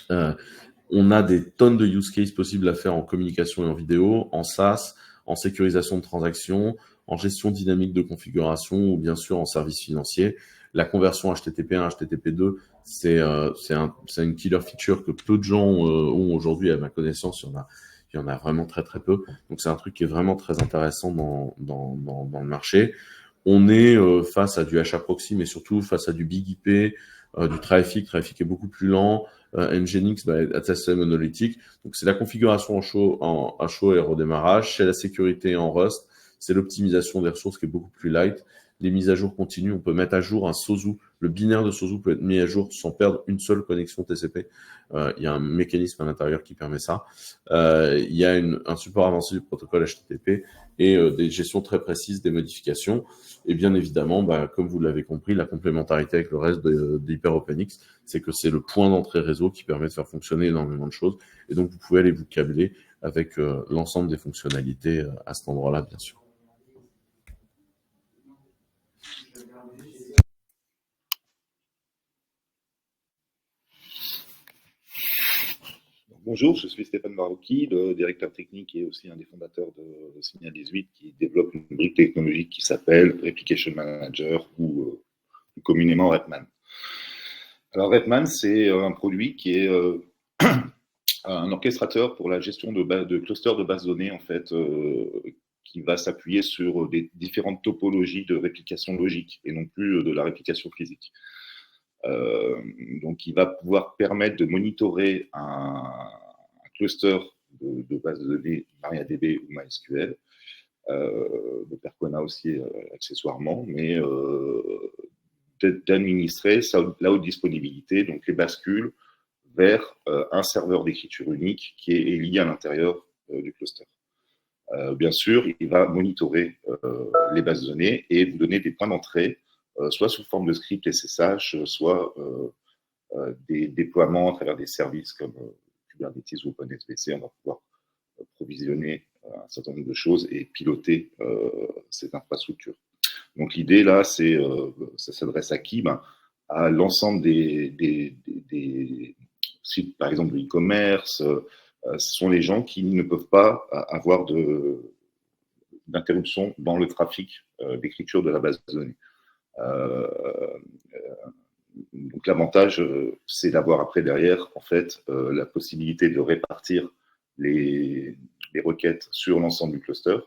On a des tonnes de use cases possibles à faire en communication et en vidéo, en SaaS, en sécurisation de transactions, en gestion dynamique de configuration ou bien sûr en services financiers. La conversion HTTP1 HTTP2, c'est une killer feature que peu de gens ont aujourd'hui à ma connaissance. Il y en a vraiment très très peu. Donc c'est un truc qui est vraiment très intéressant dans le marché. On est face à du HAProxy, mais surtout face à du Big IP, du Traffic. Traffic est beaucoup plus lent. Nginx est assez monolithique. Donc c'est la configuration à chaud et redémarrage. C'est la sécurité en Rust. C'est l'optimisation des ressources qui est beaucoup plus light. Les mises à jour continues. On peut mettre à jour un Sozu. Le binaire de Sozu peut être mis à jour sans perdre une seule connexion TCP. Il y a un mécanisme à l'intérieur qui permet ça. Il y a un support avancé du protocole HTTP et des gestions très précises des modifications. Et bien évidemment, comme vous l'avez compris, la complémentarité avec le reste d'HyperOpenX, c'est que c'est le point d'entrée réseau qui permet de faire fonctionner énormément de choses. Et donc, vous pouvez aller vous câbler avec l'ensemble des fonctionnalités à cet endroit-là, bien sûr. Bonjour, je suis Stéphane Marocchi, le directeur technique et aussi un des fondateurs de Signal 18 qui développe une brique technologique qui s'appelle Replication Manager ou communément Repman. Alors Repman, c'est un produit qui est un orchestrateur pour la gestion de clusters de bases de données en fait, qui va s'appuyer sur des différentes topologies de réplication logique et non plus de la réplication physique. Donc, il va pouvoir permettre de monitorer un cluster de bases de données MariaDB ou MySQL, de Percona aussi accessoirement, mais d'administrer la haute disponibilité, donc les bascules vers un serveur d'écriture unique qui est lié à l'intérieur du cluster. Bien sûr, il va monitorer les bases de données et vous donner des points d'entrée soit sous forme de script SSH, soit des déploiements à travers des services comme Kubernetes ou OpenSBC. On va pouvoir provisionner un certain nombre de choses et piloter cette infrastructure. Donc l'idée là, ça s'adresse à qui? À l'ensemble des sites, par exemple de e-commerce. Ce sont les gens qui ne peuvent pas avoir d'interruption dans le trafic d'écriture de la base de données. Donc l'avantage, c'est d'avoir après derrière, en fait, la possibilité de répartir les requêtes sur l'ensemble du cluster,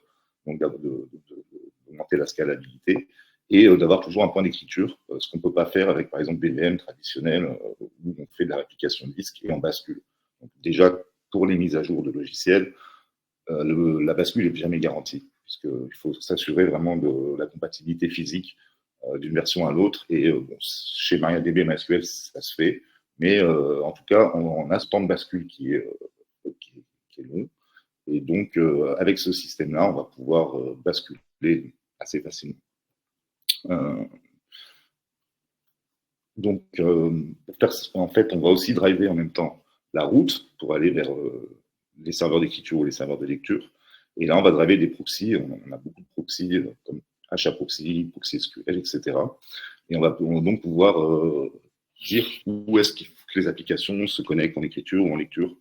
donc d'augmenter la scalabilité et d'avoir toujours un point d'écriture, ce qu'on ne peut pas faire avec, par exemple, BVM traditionnel, où on fait de la réplication disque et on bascule. Donc, déjà, pour les mises à jour de logiciels, la bascule n'est jamais garantie, puisqu'il faut s'assurer vraiment de la compatibilité physique d'une version à l'autre. Et bon, chez MariaDB, MySQL, ça se fait, mais en tout cas, on a ce temps de bascule qui est long. Et donc, avec ce système-là, on va pouvoir basculer assez facilement. Donc, en fait, on va aussi driver en même temps la route pour aller vers les serveurs d'écriture ou les serveurs de lecture. Et là, on va driver des proxys. On a beaucoup de proxys comme HAProxy, ProxySQL, etc. Et on va donc pouvoir dire où est-ce qu'il faut que les applications se connectent en écriture ou en lecture.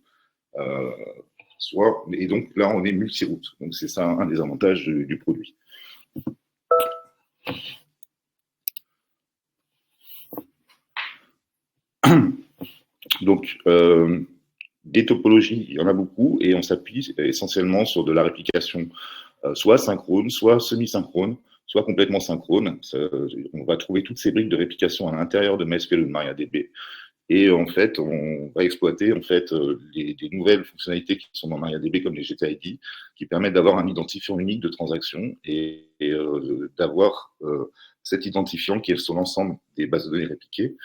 Et donc là, on est multi-route. Donc c'est ça un des avantages du produit. Donc, des topologies, il y en a beaucoup, et on s'appuie essentiellement sur de la réplication soit synchrone, soit semi-synchrone, soit complètement synchrone. On va trouver toutes ces briques de réplication à l'intérieur de MySQL ou de MariaDB. Et en fait, on va exploiter en fait des nouvelles fonctionnalités qui sont dans MariaDB comme les GTID, qui permettent d'avoir un identifiant unique de transaction et d'avoir cet identifiant qui est sur l'ensemble des bases de données répliquées,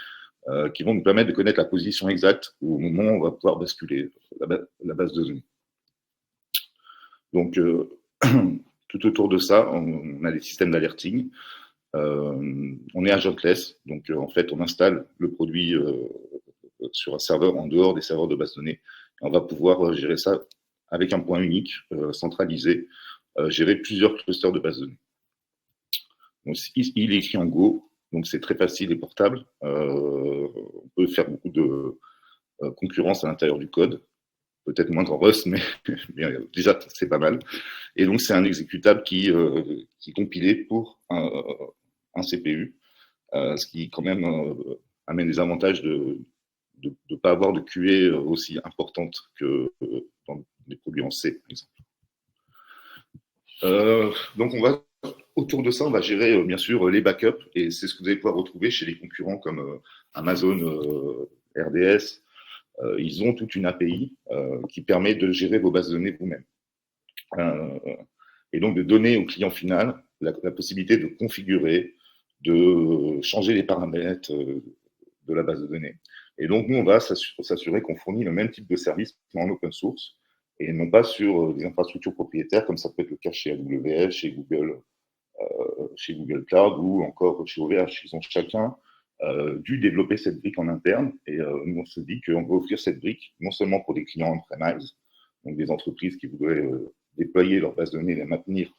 qui vont nous permettre de connaître la position exacte au moment où on va pouvoir basculer la base de données. Donc, tout autour de ça, on a des systèmes d'alerting. On est agentless, donc en fait, on installe le produit sur un serveur en dehors des serveurs de base de données. Et on va pouvoir gérer ça avec un point unique, centralisé, gérer plusieurs clusters de base de données. Donc, il est écrit en Go, donc c'est très facile et portable. On peut faire beaucoup de concurrence à l'intérieur du code, peut-être moins en Rust, mais déjà c'est pas mal. Et donc c'est un exécutable qui est compilé pour un CPU, ce qui quand même amène des avantages de ne pas avoir de QA aussi importante que dans des produits en C, par exemple. Donc autour de ça, on va gérer bien sûr les backups, et c'est ce que vous allez pouvoir retrouver chez les concurrents comme Amazon RDS. Ils ont toute une API qui permet de gérer vos bases de données vous-même. Et donc de donner au client final la possibilité de configurer, de changer les paramètres de la base de données. Et donc nous, on va s'assurer qu'on fournit le même type de service en open source et non pas sur des infrastructures propriétaires comme ça peut être le cas chez AWS, chez Google Cloud ou encore chez OVH. Ils ont chacun dû développer cette brique en interne, et nous on se dit qu'on va offrir cette brique non seulement pour des clients on-premise, donc des entreprises qui voudraient déployer leur base de données et la maintenir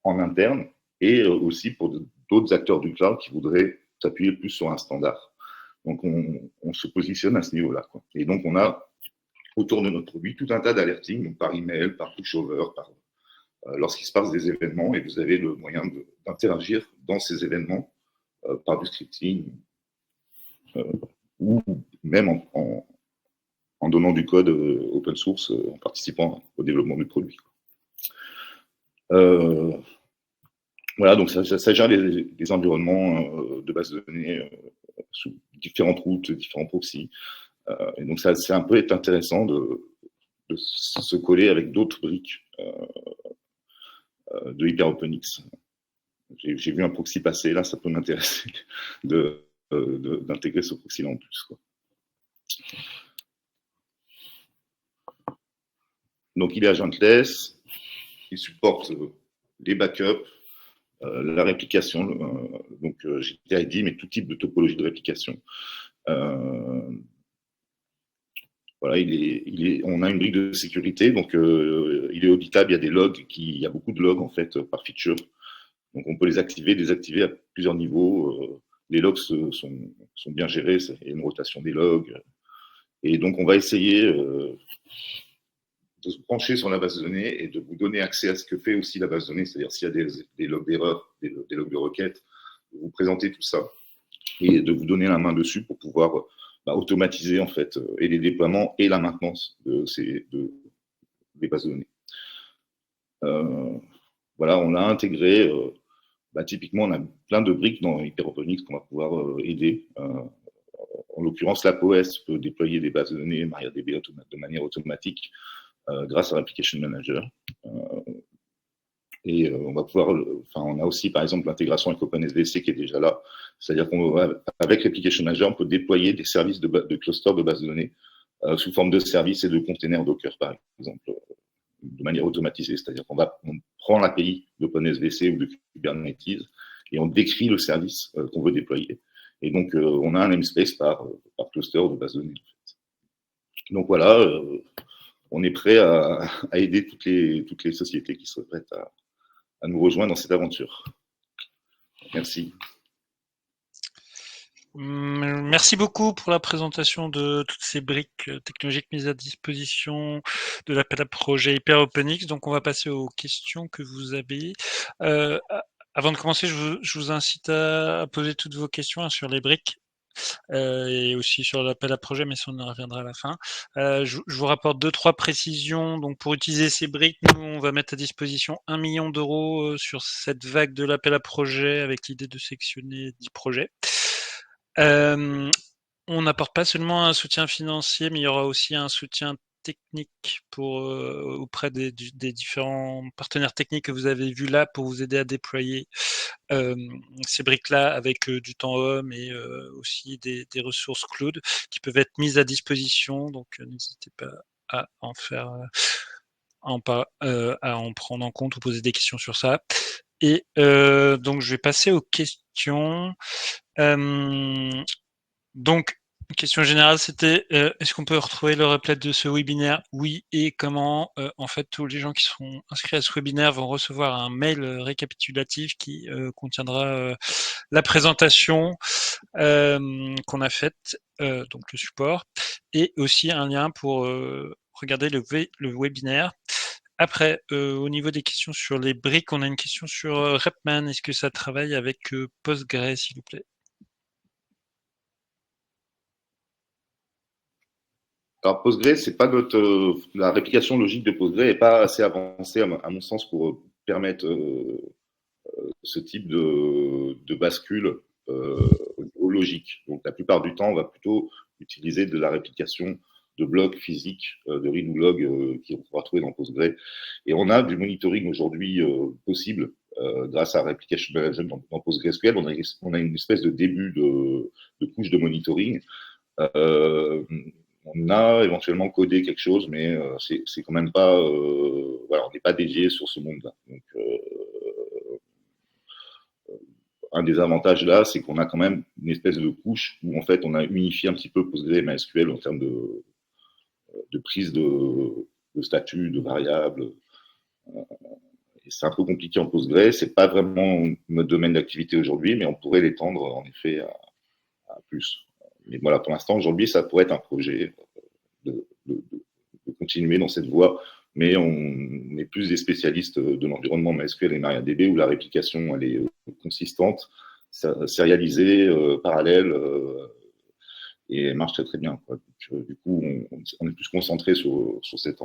en interne, et aussi pour d'autres acteurs du cloud qui voudraient s'appuyer plus sur un standard. Donc on se positionne à ce niveau-là, quoi. Et donc on a autour de notre produit tout un tas d'alerting, donc par email, par pushover, lorsqu'il se passe des événements, et vous avez le moyen d'interagir dans ces événements par du scripting, ou même en donnant du code open source, en participant au développement du produit. Voilà, donc ça gère les environnements de base de données sous différentes routes, différents proxys. Et donc ça, c'est un peu intéressant de se coller avec d'autres briques de HyperOpenX. J'ai vu un proxy passer, là, ça peut m'intéresser d'intégrer ce proxy-là en plus, quoi. Donc, il est agentless, il supporte les backups, la réplication, donc GTID, mais tout type de topologie de réplication. Voilà, on a une brique de sécurité, donc il est auditable, il y a des logs, il y a beaucoup de logs en fait par feature. Donc on peut les activer, désactiver à plusieurs niveaux. Les logs sont bien gérés, il y a une rotation des logs. Et donc on va essayer de se brancher sur la base de données et de vous donner accès à ce que fait aussi la base de données, c'est-à-dire s'il y a des logs d'erreur, des logs de requête, vous présenter tout ça. et de vous donner la main dessus pour pouvoir automatiser en fait et les déploiements et la maintenance des bases de données. Voilà, on a intégré, typiquement, on a plein de briques dans Hyperoponics qu'on va pouvoir aider. En l'occurrence, l'APOS peut déployer des bases de données MariaDB de manière automatique grâce à l'Application Manager. Et on va pouvoir, on a aussi par exemple l'intégration avec OpenSDC qui est déjà là. C'est-à-dire qu'avec l'Application Manager, on peut déployer des services de cluster de bases de données sous forme de services et de containers Docker, par exemple, de manière automatisée. C'est-à-dire qu'on prend l'API d'OpenSDC ou de Kubernetes et on décrit le service qu'on veut déployer. Et donc, on a un namespace par cluster de base de données. En fait. Donc voilà, on est prêt à aider toutes les sociétés qui seraient prêtes à nous rejoindre dans cette aventure. Merci. Merci beaucoup pour la présentation de toutes ces briques technologiques mises à disposition de l'appel à projet HyperOpenX. Donc, on va passer aux questions que vous avez. Avant de commencer, je vous incite à poser toutes vos questions sur les briques. Et aussi sur l'appel à projet, mais ça on en reviendra à la fin. Je vous rapporte 2-3 précisions. Donc pour utiliser ces briques, nous on va mettre à disposition 1 million d'euros sur cette vague de l'appel à projet avec l'idée de sectionner 10 projets. On n'apporte pas seulement un soutien financier, mais il y aura aussi un soutien technique auprès des différents partenaires techniques que vous avez vus là pour vous aider à déployer ces briques-là avec du temps homme et aussi des ressources cloud qui peuvent être mises à disposition. Donc n'hésitez pas à en faire, à en prendre en compte ou poser des questions sur ça. Et donc je vais passer aux questions. Donc, question générale, c'était est-ce qu'on peut retrouver le replay de ce webinaire? Oui, et comment? En fait, tous les gens qui seront inscrits à ce webinaire vont recevoir un mail récapitulatif qui contiendra la présentation qu'on a faite, donc le support, et aussi un lien pour regarder le webinaire. Après, au niveau des questions sur les briques, on a une question sur Repman. Est-ce que ça travaille avec Postgre, s'il vous plaît? Alors Postgre, c'est pas la réplication logique de Postgre n'est pas assez avancée à mon sens pour permettre ce type de bascule au niveau logique. Donc la plupart du temps, on va plutôt utiliser de la réplication de blocs physiques, de read ou log qu'on va trouver dans Postgre. Et on a du monitoring aujourd'hui possible grâce à Replication Management dans PostgreSQL. On a une espèce de début de couche de monitoring. On a éventuellement codé quelque chose, mais c'est quand même pas, on n'est pas dédié sur ce monde-là. Donc, un des avantages là, c'est qu'on a quand même une espèce de couche où en fait on a unifié un petit peu Postgre et MySQL en termes de prise de statut, de variables. Et c'est un peu compliqué en Postgre. C'est pas vraiment notre domaine d'activité aujourd'hui, mais on pourrait l'étendre en effet à plus. Mais voilà, pour l'instant, aujourd'hui, ça pourrait être un projet de continuer dans cette voie, mais on est plus des spécialistes de l'environnement MySQL et MariaDB où la réplication elle est consistante, sérialisée, parallèle, et elle marche très très bien. Quoi. Donc, du coup, on est plus concentré sur cet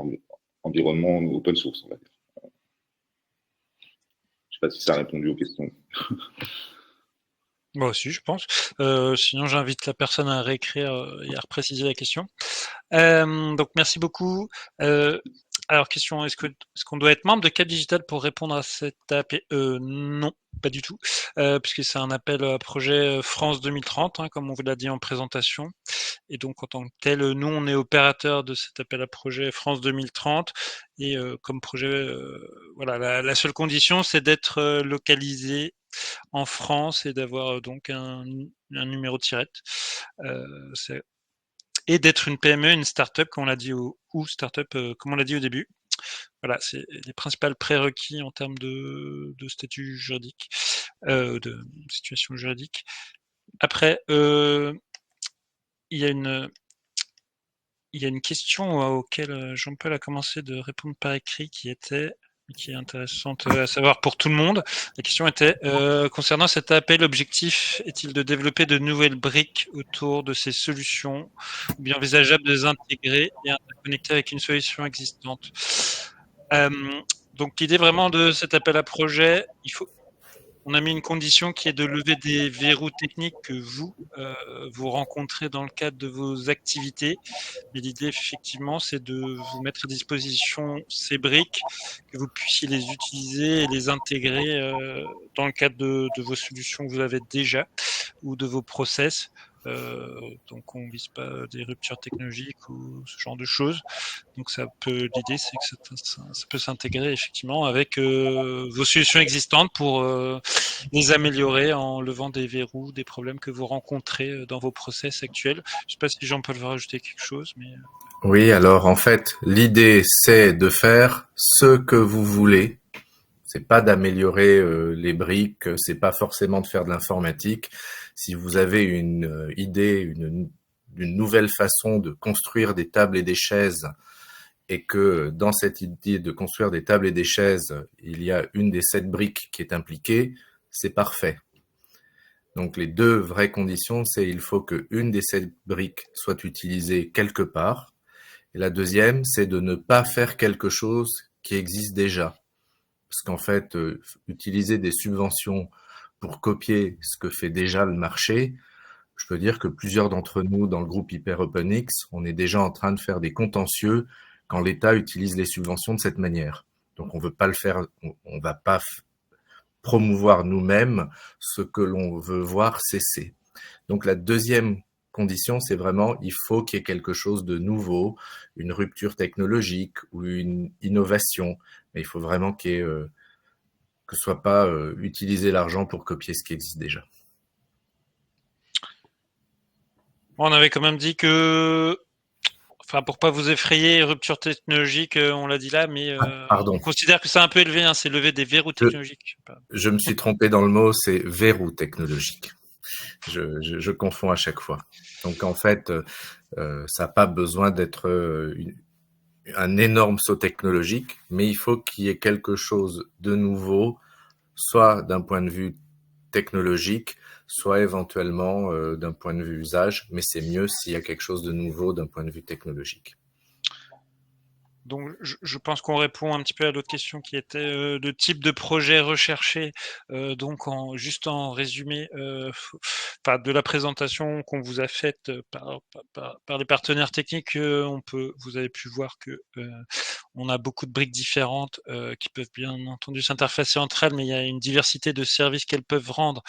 environnement open source, on va dire. Je ne sais pas si ça a répondu aux questions. Moi aussi, je pense. Sinon, j'invite la personne à réécrire et à repréciser la question. Donc, merci beaucoup. Alors, question, est-ce qu'on doit être membre de Cap Digital pour répondre à cet appel? Non, pas du tout, puisque c'est un appel à projet France 2030, hein, comme on vous l'a dit en présentation. Et donc, en tant que tel, nous, on est opérateur de cet appel à projet France 2030. Et comme projet, voilà, la seule condition, c'est d'être localisé en France et d'avoir donc un numéro de tirette. Et d'être une PME, une start-up, comme on l'a dit, ou start-up, comme on l'a dit au début. Voilà, c'est les principales prérequis en termes de statut juridique, de situation juridique. Après, il y a une question auquel Jean-Paul a commencé de répondre par écrit qui était qui est intéressante à savoir pour tout le monde. La question était, concernant cet appel, l'objectif est-il de développer de nouvelles briques autour de ces solutions ou bien envisageable de les intégrer et interconnecter avec une solution existante? Donc l'idée vraiment de cet appel à projet, on a mis une condition qui est de lever des verrous techniques que vous rencontrez dans le cadre de vos activités. Mais l'idée, effectivement, c'est de vous mettre à disposition ces briques, que vous puissiez les utiliser et les intégrer dans le cadre de vos solutions que vous avez déjà ou de vos process. Donc on vise pas des ruptures technologiques ou ce genre de choses. Donc l'idée c'est que ça peut s'intégrer effectivement avec vos solutions existantes pour les améliorer en levant des verrous, des problèmes que vous rencontrez dans vos process actuels. Je sais pas si Jean-Paul veut rajouter quelque chose, mais Oui, alors en fait, l'idée c'est de faire ce que vous voulez. C'est pas d'améliorer les briques, c'est pas forcément de faire de l'informatique. Si vous avez une idée, d'une nouvelle façon de construire des tables et des chaises, et que dans cette idée de construire des tables et des chaises, il y a une des 7 briques qui est impliquée, c'est parfait. Donc les deux vraies conditions, c'est il faut qu'une des 7 briques soit utilisée quelque part, et la deuxième, c'est de ne pas faire quelque chose qui existe déjà. Parce qu'en fait, utiliser des subventions pour copier ce que fait déjà le marché, je peux dire que plusieurs d'entre nous dans le groupe HyperOpenX, on est déjà en train de faire des contentieux quand l'État utilise les subventions de cette manière. Donc on veut pas le faire, on va pas promouvoir nous-mêmes ce que l'on veut voir cesser. Donc la deuxième condition, c'est vraiment, il faut qu'il y ait quelque chose de nouveau, une rupture technologique ou une innovation. Mais il faut vraiment qu'il y ait, que ce soit pas utiliser l'argent pour copier ce qui existe déjà. on avait quand même dit que, enfin, pour pas vous effrayer, rupture technologique, on l'a dit là, mais Pardon. on considère que c'est un peu élevé, hein, c'est lever des verrous technologiques. Je me suis trompé dans le mot, c'est verrou technologique. Je confonds à chaque fois. Donc en fait, ça n'a pas besoin d'être un énorme saut technologique, mais il faut qu'il y ait quelque chose de nouveau, soit d'un point de vue technologique, soit éventuellement d'un point de vue usage, mais c'est mieux s'il y a quelque chose de nouveau d'un point de vue technologique. Donc, je pense qu'on répond un petit peu à l'autre question qui était le type de projet recherché. Donc, juste en résumé, de la présentation qu'on vous a faite par les partenaires techniques, vous avez pu voir que on a beaucoup de briques différentes qui peuvent bien entendu s'interfacer entre elles, mais il y a une diversité de services qu'elles peuvent rendre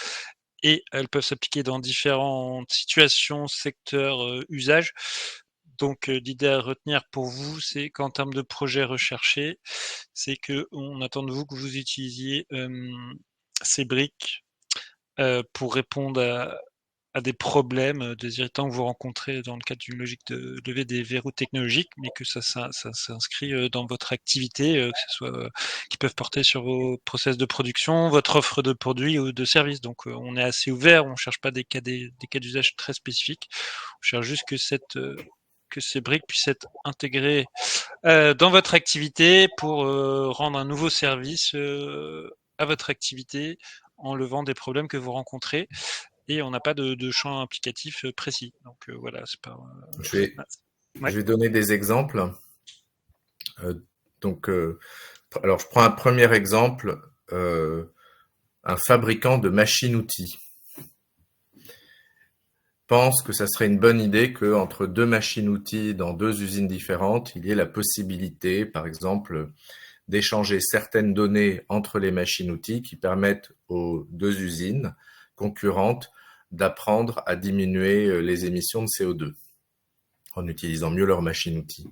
et elles peuvent s'appliquer dans différentes situations, secteurs, usages. Donc, l'idée à retenir pour vous, c'est qu'en termes de projet recherché, c'est qu'on attend de vous que vous utilisiez ces briques pour répondre à des problèmes, des irritants que vous rencontrez dans le cadre d'une logique de lever des verrous technologiques, mais que ça s'inscrit dans votre activité, que ce soit qui peuvent porter sur vos process de production, votre offre de produits ou de services. Donc, on est assez ouvert, on cherche pas des cas d'usage très spécifiques. On cherche juste que ces briques puissent être intégrées dans votre activité pour rendre un nouveau service à votre activité en levant des problèmes que vous rencontrez. Et on n'a pas de champ applicatif précis. Donc voilà, c'est pas. Je vais donner des exemples. Alors je prends un premier exemple, un fabricant de machines-outils pense que ça serait une bonne idée qu'entre 2 machines-outils dans 2 usines différentes, il y ait la possibilité, par exemple, d'échanger certaines données entre les machines-outils qui permettent aux 2 usines concurrentes d'apprendre à diminuer les émissions de CO2 en utilisant mieux leurs machines-outils.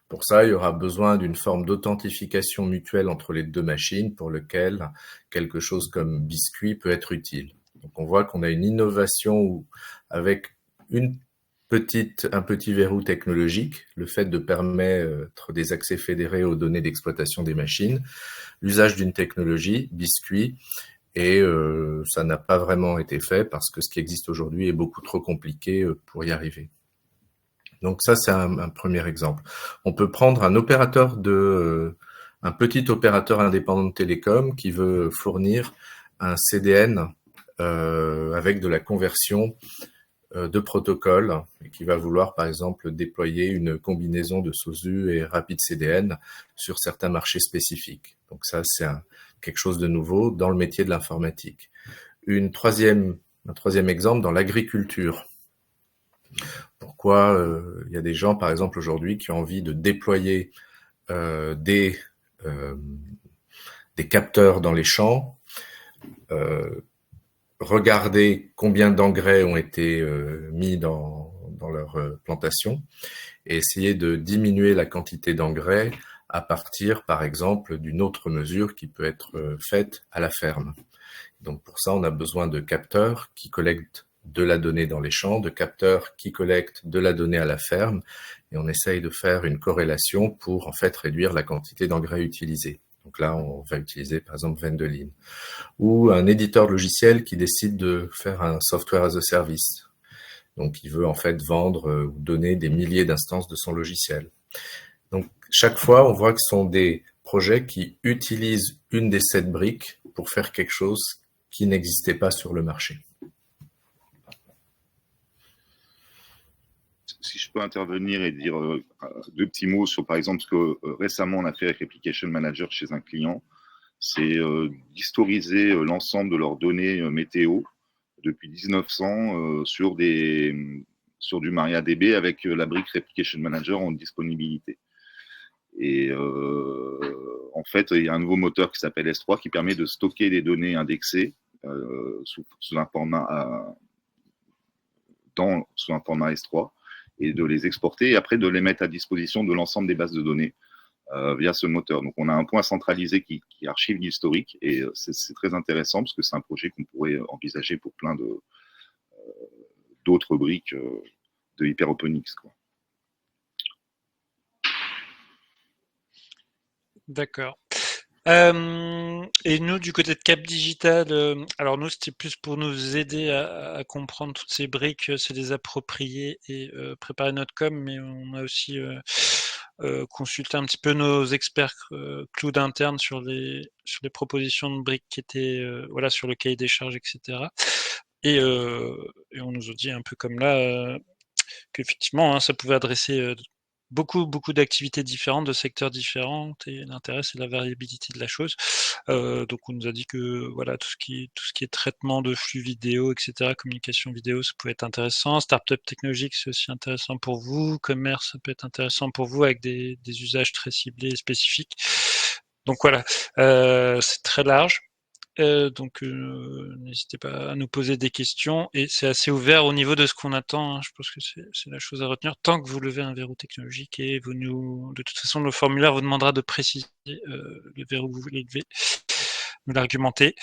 Pour ça, il y aura besoin d'une forme d'authentification mutuelle entre les 2 machines pour lequel quelque chose comme Biscuit peut être utile. Donc on voit qu'on a une innovation avec un petit verrou technologique, le fait de permettre des accès fédérés aux données d'exploitation des machines, l'usage d'une technologie, Biscuit, et ça n'a pas vraiment été fait parce que ce qui existe aujourd'hui est beaucoup trop compliqué pour y arriver. Donc ça, c'est un premier exemple. On peut prendre un opérateur de un petit opérateur indépendant de télécom qui veut fournir un CDN avec de la conversion de protocole et qui va vouloir par exemple déployer une combinaison de SOSU et Rapid CDN sur certains marchés spécifiques. Donc ça, c'est quelque chose de nouveau dans le métier de l'informatique. Un troisième exemple dans l'agriculture. Pourquoi il y a des gens, par exemple, aujourd'hui, qui ont envie de déployer des capteurs dans les champs, regarder combien d'engrais ont été mis dans leur plantation et essayer de diminuer la quantité d'engrais à partir, par exemple, d'une autre mesure qui peut être faite à la ferme. Donc pour ça, on a besoin de capteurs qui collectent de la donnée dans les champs, de capteurs qui collectent de la donnée à la ferme, et on essaye de faire une corrélation pour en fait réduire la quantité d'engrais utilisée. Donc là, on va utiliser par exemple Vendelin. Ou un éditeur logiciel qui décide de faire un software as a service. Donc il veut en fait vendre ou donner des milliers d'instances de son logiciel. Donc chaque fois, on voit que ce sont des projets qui utilisent une des 7 briques pour faire quelque chose qui n'existait pas sur le marché. Si je peux intervenir et dire 2 petits mots sur, par exemple, ce que récemment on a fait avec Application Manager chez un client, c'est d'historiser l'ensemble de leurs données météo depuis 1900 sur du MariaDB avec la brique Application Manager en disponibilité. Et en fait, il y a un nouveau moteur qui s'appelle S3 qui permet de stocker des données indexées sous un format S3 et de les exporter et après de les mettre à disposition de l'ensemble des bases de données via ce moteur. Donc, on a un point centralisé qui archive l'historique et c'est très intéressant parce que c'est un projet qu'on pourrait envisager pour plein d'autres briques de HyperOpenX, quoi. D'accord. Et nous, du côté de Cap Digital, alors nous, c'était plus pour nous aider à comprendre toutes ces briques, se les approprier et préparer notre com, mais on a aussi consulté un petit peu nos experts cloud internes sur les propositions de briques qui étaient voilà, sur le cahier des charges, etc. Et on nous a dit un peu comme là qu'effectivement, ça pouvait adresser beaucoup d'activités différentes, de secteurs différents, et l'intérêt c'est la variabilité de la chose. Donc on nous a dit que voilà, tout ce qui est traitement de flux vidéo, etc., communication vidéo, ça pouvait être intéressant. Startup technologique, c'est aussi intéressant pour vous. Commerce, ça peut être intéressant pour vous avec des usages très ciblés et spécifiques. Donc voilà, c'est très large. Donc n'hésitez pas à nous poser des questions et c'est assez ouvert au niveau de ce qu'on attend, hein. Je pense que c'est la chose à retenir tant que vous levez un verrou technologique et de toute façon le formulaire vous demandera de préciser le verrou que vous voulez lever, nous l'argumenter.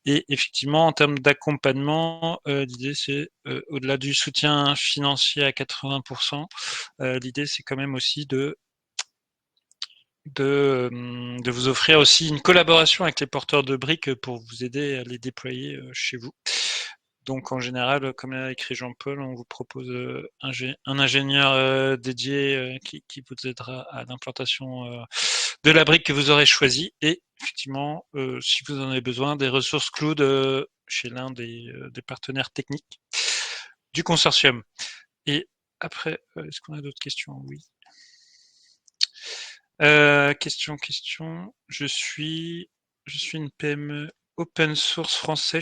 Et effectivement, en termes d'accompagnement, l'idée c'est au-delà du soutien financier à 80%, l'idée c'est quand même aussi de vous offrir aussi une collaboration avec les porteurs de briques pour vous aider à les déployer chez vous. Donc en général, comme l'a écrit Jean-Paul, on vous propose un ingénieur dédié qui vous aidera à l'implantation de la brique que vous aurez choisie et effectivement, si vous en avez besoin, des ressources cloud chez l'un des partenaires techniques du consortium. Et après, est-ce qu'on a d'autres questions? Oui. Question. Je suis une PME open source français.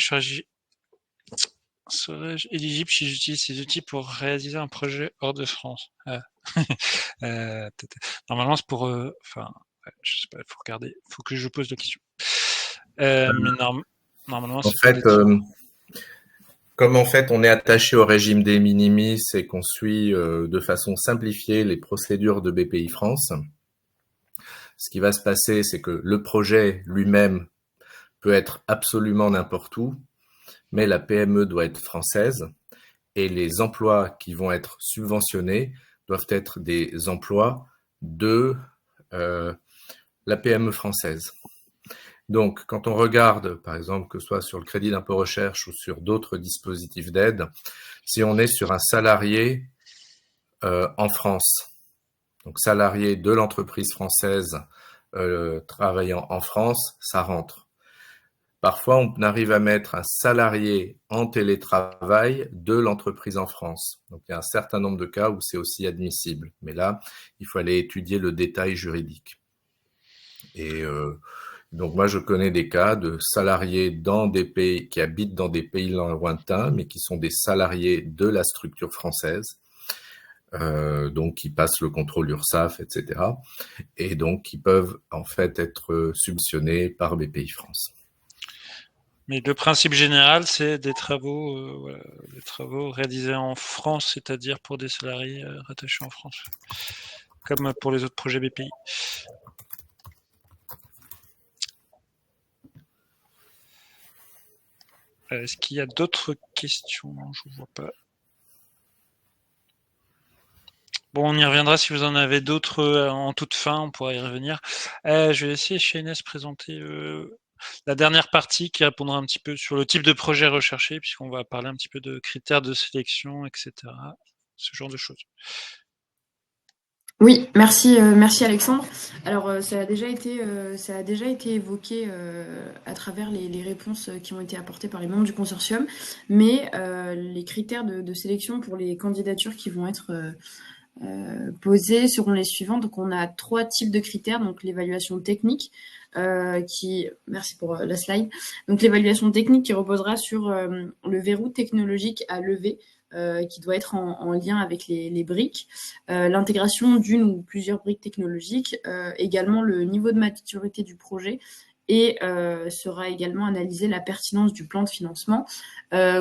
Serais-je éligible si j'utilise ces outils pour réaliser un projet hors de France? Normalement, c'est pour. Enfin, je sais pas. Il faut regarder. Il faut que je pose la question. Mais normalement, c'est en fait, comme en fait on est attaché au régime des minimis et qu'on suit de façon simplifiée les procédures de BPI France. Ce qui va se passer, c'est que le projet lui-même peut être absolument n'importe où, mais la PME doit être française et les emplois qui vont être subventionnés doivent être des emplois de la PME française. Donc, quand on regarde, par exemple, que ce soit sur le crédit d'impôt recherche ou sur d'autres dispositifs d'aide, si on est sur un salarié en France, donc salarié de l'entreprise française travaillant en France, ça rentre. Parfois, on arrive à mettre un salarié en télétravail de l'entreprise en France. Donc, il y a un certain nombre de cas où c'est aussi admissible. Mais là, il faut aller étudier le détail juridique. Et donc, moi, je connais des cas de salariés dans des pays qui habitent dans des pays lointains, mais qui sont des salariés de la structure française, donc qui passent le contrôle URSSAF, etc. Et donc, qui peuvent en fait être subventionnés par BPI France. Mais le principe général, c'est des travaux, voilà, des travaux réalisés en France, c'est-à-dire pour des salariés rattachés en France, comme pour les autres projets BPI. Est-ce qu'il y a d'autres questions? Je ne vois pas. Bon, on y reviendra si vous en avez d'autres en toute fin, on pourra y revenir. Je vais laisser Shaines présenter la dernière partie qui répondra un petit peu sur le type de projet recherché, puisqu'on va parler un petit peu de critères de sélection, etc. Ce genre de choses. Oui, merci Alexandre. Alors ça a déjà été évoqué à travers les réponses qui ont été apportées par les membres du consortium, mais les critères de sélection pour les candidatures qui vont être posées seront les suivants. Donc on a 3 types de critères, donc l'évaluation technique merci pour la slide. Donc l'évaluation technique qui reposera sur le verrou technologique à lever, qui doit être en lien avec les briques, l'intégration d'une ou plusieurs briques technologiques, également le niveau de maturité du projet, et sera également analysée la pertinence du plan de financement.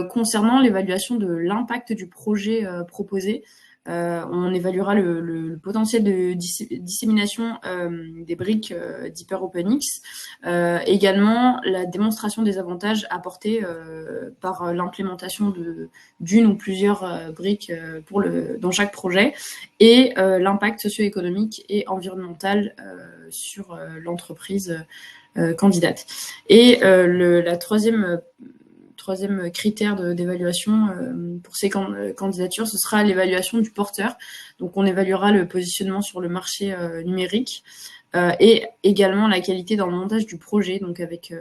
Concernant l'évaluation de l'impact du projet proposé, on évaluera le potentiel de dissémination des briques d'HyperOpenX, également la démonstration des avantages apportés par l'implémentation d'une ou plusieurs briques dans chaque projet, et l'impact socio-économique et environnemental sur l'entreprise candidate. Et la troisième critère d'évaluation pour ces candidatures, ce sera l'évaluation du porteur. Donc, on évaluera le positionnement sur le marché numérique et également la qualité dans le montage du projet, donc avec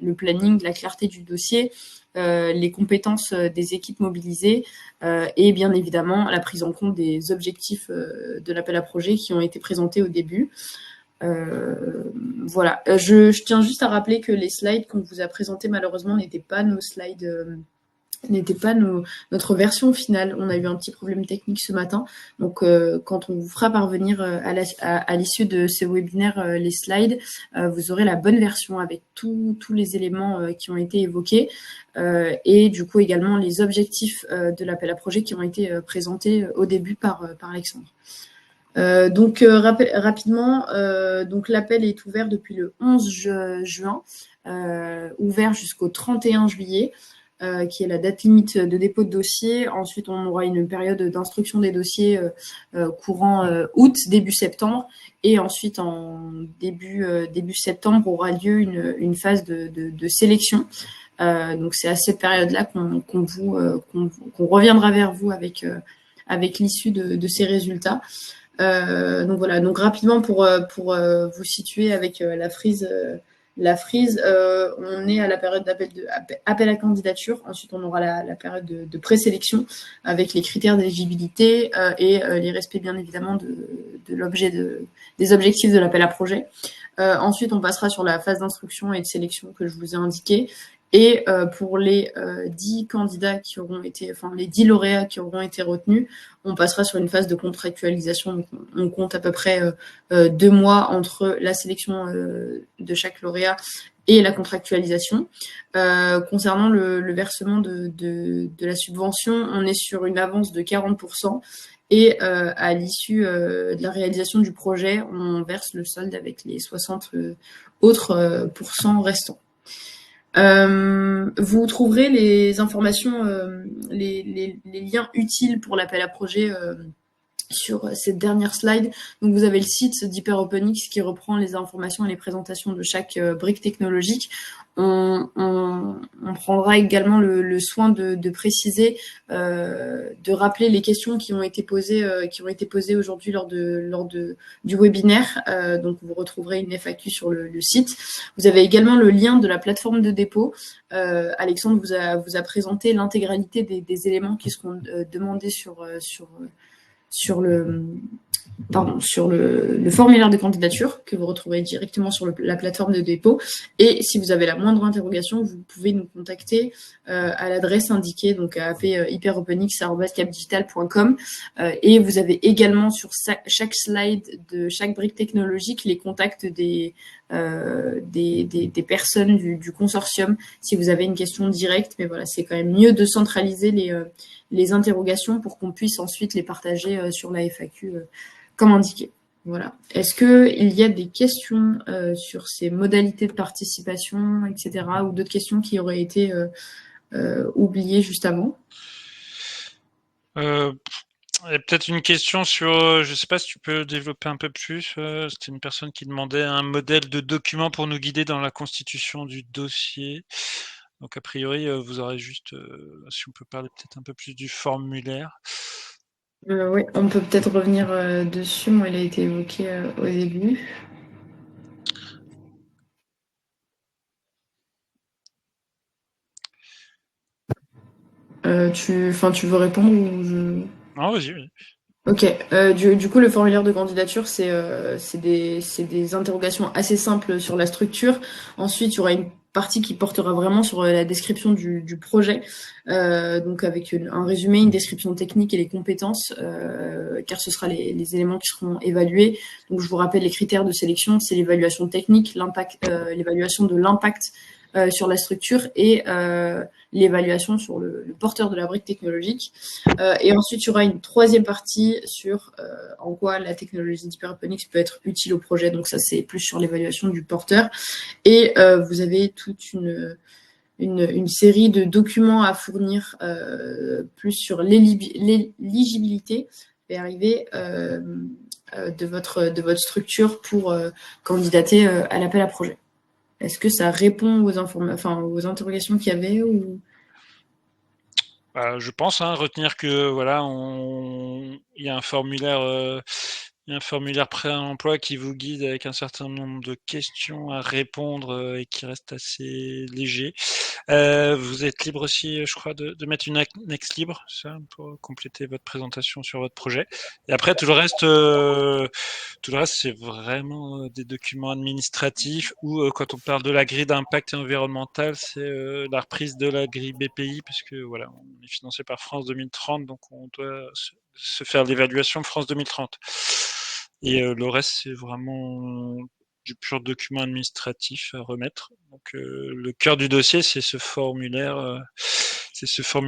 le planning, la clarté du dossier, les compétences des équipes mobilisées et bien évidemment la prise en compte des objectifs de l'appel à projet qui ont été présentés au début. Voilà, je tiens juste à rappeler que les slides qu'on vous a présentés malheureusement n'étaient pas nos slides, n'étaient pas notre version finale. On a eu un petit problème technique ce matin, donc quand on vous fera parvenir à l'issue de ce webinaire les slides, vous aurez la bonne version avec tous les éléments qui ont été évoqués, et du coup également les objectifs de l'appel à projet qui ont été présentés au début par Alexandre. Donc rapidement, donc l'appel est ouvert depuis le 11 juin, ouvert jusqu'au 31 juillet, qui est la date limite de dépôt de dossier. Ensuite, on aura une période d'instruction des dossiers courant août, début septembre, et ensuite en début septembre aura lieu une phase de sélection. Donc c'est à cette période-là qu'on reviendra vers vous avec l'issue de ces résultats. Donc voilà, donc rapidement pour vous situer avec la frise, on est à la période d'appel à candidature. Ensuite, on aura la période de présélection avec les critères d'éligibilité et les respects bien évidemment de l'objet des objectifs de l'appel à projet. Ensuite, on passera sur la phase d'instruction et de sélection que je vous ai indiqué. Et pour les 10 candidats les 10 lauréats qui auront été retenus, on passera sur une phase de contractualisation. Donc on compte à peu près 2 mois entre la sélection de chaque lauréat et la contractualisation. Concernant le versement de la subvention, on est sur une avance de 40%. Et à l'issue de la réalisation du projet, on verse le solde avec les 60 autres pourcents restants. Vous trouverez les informations, les liens utiles pour l'appel à projet sur cette dernière slide. Donc vous avez le site d'HyperOpenX qui reprend les informations et les présentations de chaque brique technologique. On prendra également le soin de préciser, de rappeler les questions qui ont été posées aujourd'hui lors du webinaire. Donc vous retrouverez une FAQ sur le site. Vous avez également le lien de la plateforme de dépôt. Alexandre vous a présenté l'intégralité des éléments qui seront demandés sur le formulaire de candidature que vous retrouverez directement sur la plateforme de dépôt. Et si vous avez la moindre interrogation, vous pouvez nous contacter à l'adresse indiquée, donc à hyperopenix@capdigital.com. Et vous avez également sur chaque slide de chaque brique technologique les contacts des personnes du consortium si vous avez une question directe. Mais voilà, c'est quand même mieux de centraliser les interrogations pour qu'on puisse ensuite les partager sur la FAQ comme indiqué. Voilà. Est-ce qu'il y a des questions sur ces modalités de participation, etc., ou d'autres questions qui auraient été oubliées juste avant? Il y a peut-être une question sur, je ne sais pas si tu peux développer un peu plus. C'était une personne qui demandait un modèle de document pour nous guider dans la constitution du dossier. Donc a priori, vous aurez juste, si on peut parler peut-être un peu plus du formulaire. Oui, on peut peut-être revenir dessus. Moi, il a été évoqué au début. Tu veux répondre ou Non, vas-y, vas-y. Ok. Du coup, le formulaire de candidature, c'est des interrogations assez simples sur la structure. Ensuite, il y aura une partie qui portera vraiment sur la description du projet, donc avec un résumé, une description technique et les compétences, car ce sera les éléments qui seront évalués. Donc, je vous rappelle les critères de sélection, c'est l'évaluation technique, l'évaluation de l'impact sur la structure et l'évaluation sur le porteur de la brique technologique. Et ensuite, il y aura une troisième partie sur en quoi la technologie d'HyperOpenX peut être utile au projet. Donc ça, c'est plus sur l'évaluation du porteur. Et vous avez toute une série de documents à fournir plus sur l'éligibilité et arriver de votre structure pour candidater à l'appel à projet. Est-ce que ça répond aux interrogations qu'il y avait ou... Je pense retenir que voilà, il y a un formulaire pré-emploi qui vous guide avec un certain nombre de questions à répondre et qui reste assez léger. Vous êtes libre aussi, je crois, de mettre une annexe libre, ça, pour compléter votre présentation sur votre projet. Et après, tout le reste, c'est vraiment des documents administratifs ou quand on parle de la grille d'impact environnemental, c'est la reprise de la grille BPI, parce que voilà, on est financé par France 2030, donc on doit se faire l'évaluation France 2030. Et le reste, c'est vraiment du pur document administratif à remettre. Donc le cœur du dossier, c'est ce formulaire,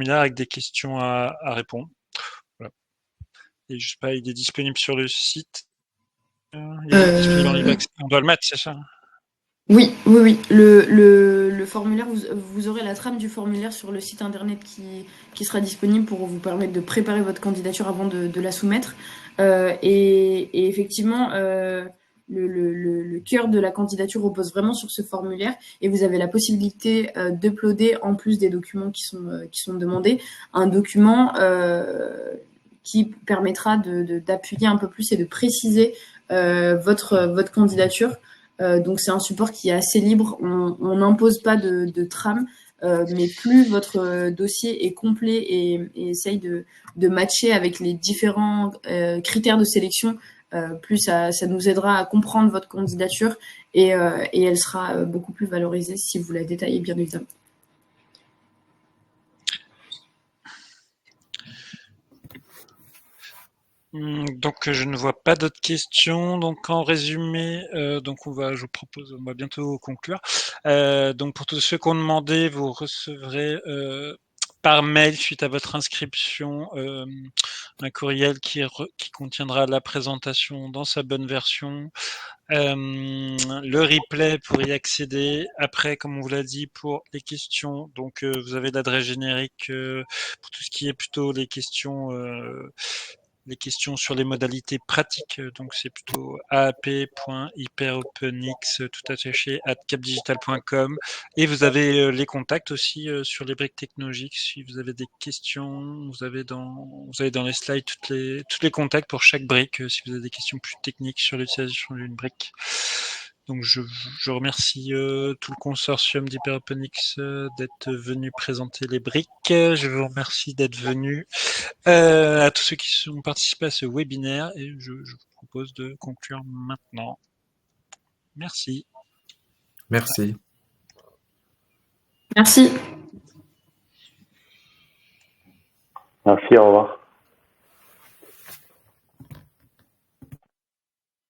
avec des questions à répondre. Voilà. Et je sais pas, il est disponible sur le site. Il est disponible en libre accès. On doit le mettre, c'est ça? Oui. Le formulaire, vous aurez la trame du formulaire sur le site internet qui sera disponible pour vous permettre de préparer votre candidature avant de la soumettre. Et effectivement, le cœur de la candidature repose vraiment sur ce formulaire et vous avez la possibilité d'uploader, en plus des documents qui sont demandés, un document qui permettra d'appuyer un peu plus et de préciser votre candidature. Donc c'est un support qui est assez libre, on n'impose pas de trame, mais plus votre dossier est complet et essaye de matcher avec les différents critères de sélection, plus ça nous aidera à comprendre votre candidature et elle sera beaucoup plus valorisée si vous la détaillez, bien évidemment. Donc je ne vois pas d'autres questions. Donc en résumé, je vous propose, on va bientôt conclure. Donc pour tous ceux qui ont demandé, vous recevrez par mail, suite à votre inscription, un courriel qui contiendra la présentation dans sa bonne version, le replay pour y accéder. Après, comme on vous l'a dit, pour les questions, donc vous avez l'adresse générique pour tout ce qui est plutôt les questions les questions sur les modalités pratiques. Donc, c'est plutôt aap.hyperopenix tout attaché @capdigital.com. Et vous avez les contacts aussi sur les briques technologiques. Si vous avez des questions, vous avez dans les slides tous les contacts pour chaque brique. Si vous avez des questions plus techniques sur l'utilisation d'une brique. Donc je remercie tout le consortium d'Hyperopenix d'être venu présenter les briques. Je vous remercie d'être venu à tous ceux qui ont participé à ce webinaire et je vous propose de conclure maintenant. Merci. Merci. Merci. Merci, au revoir.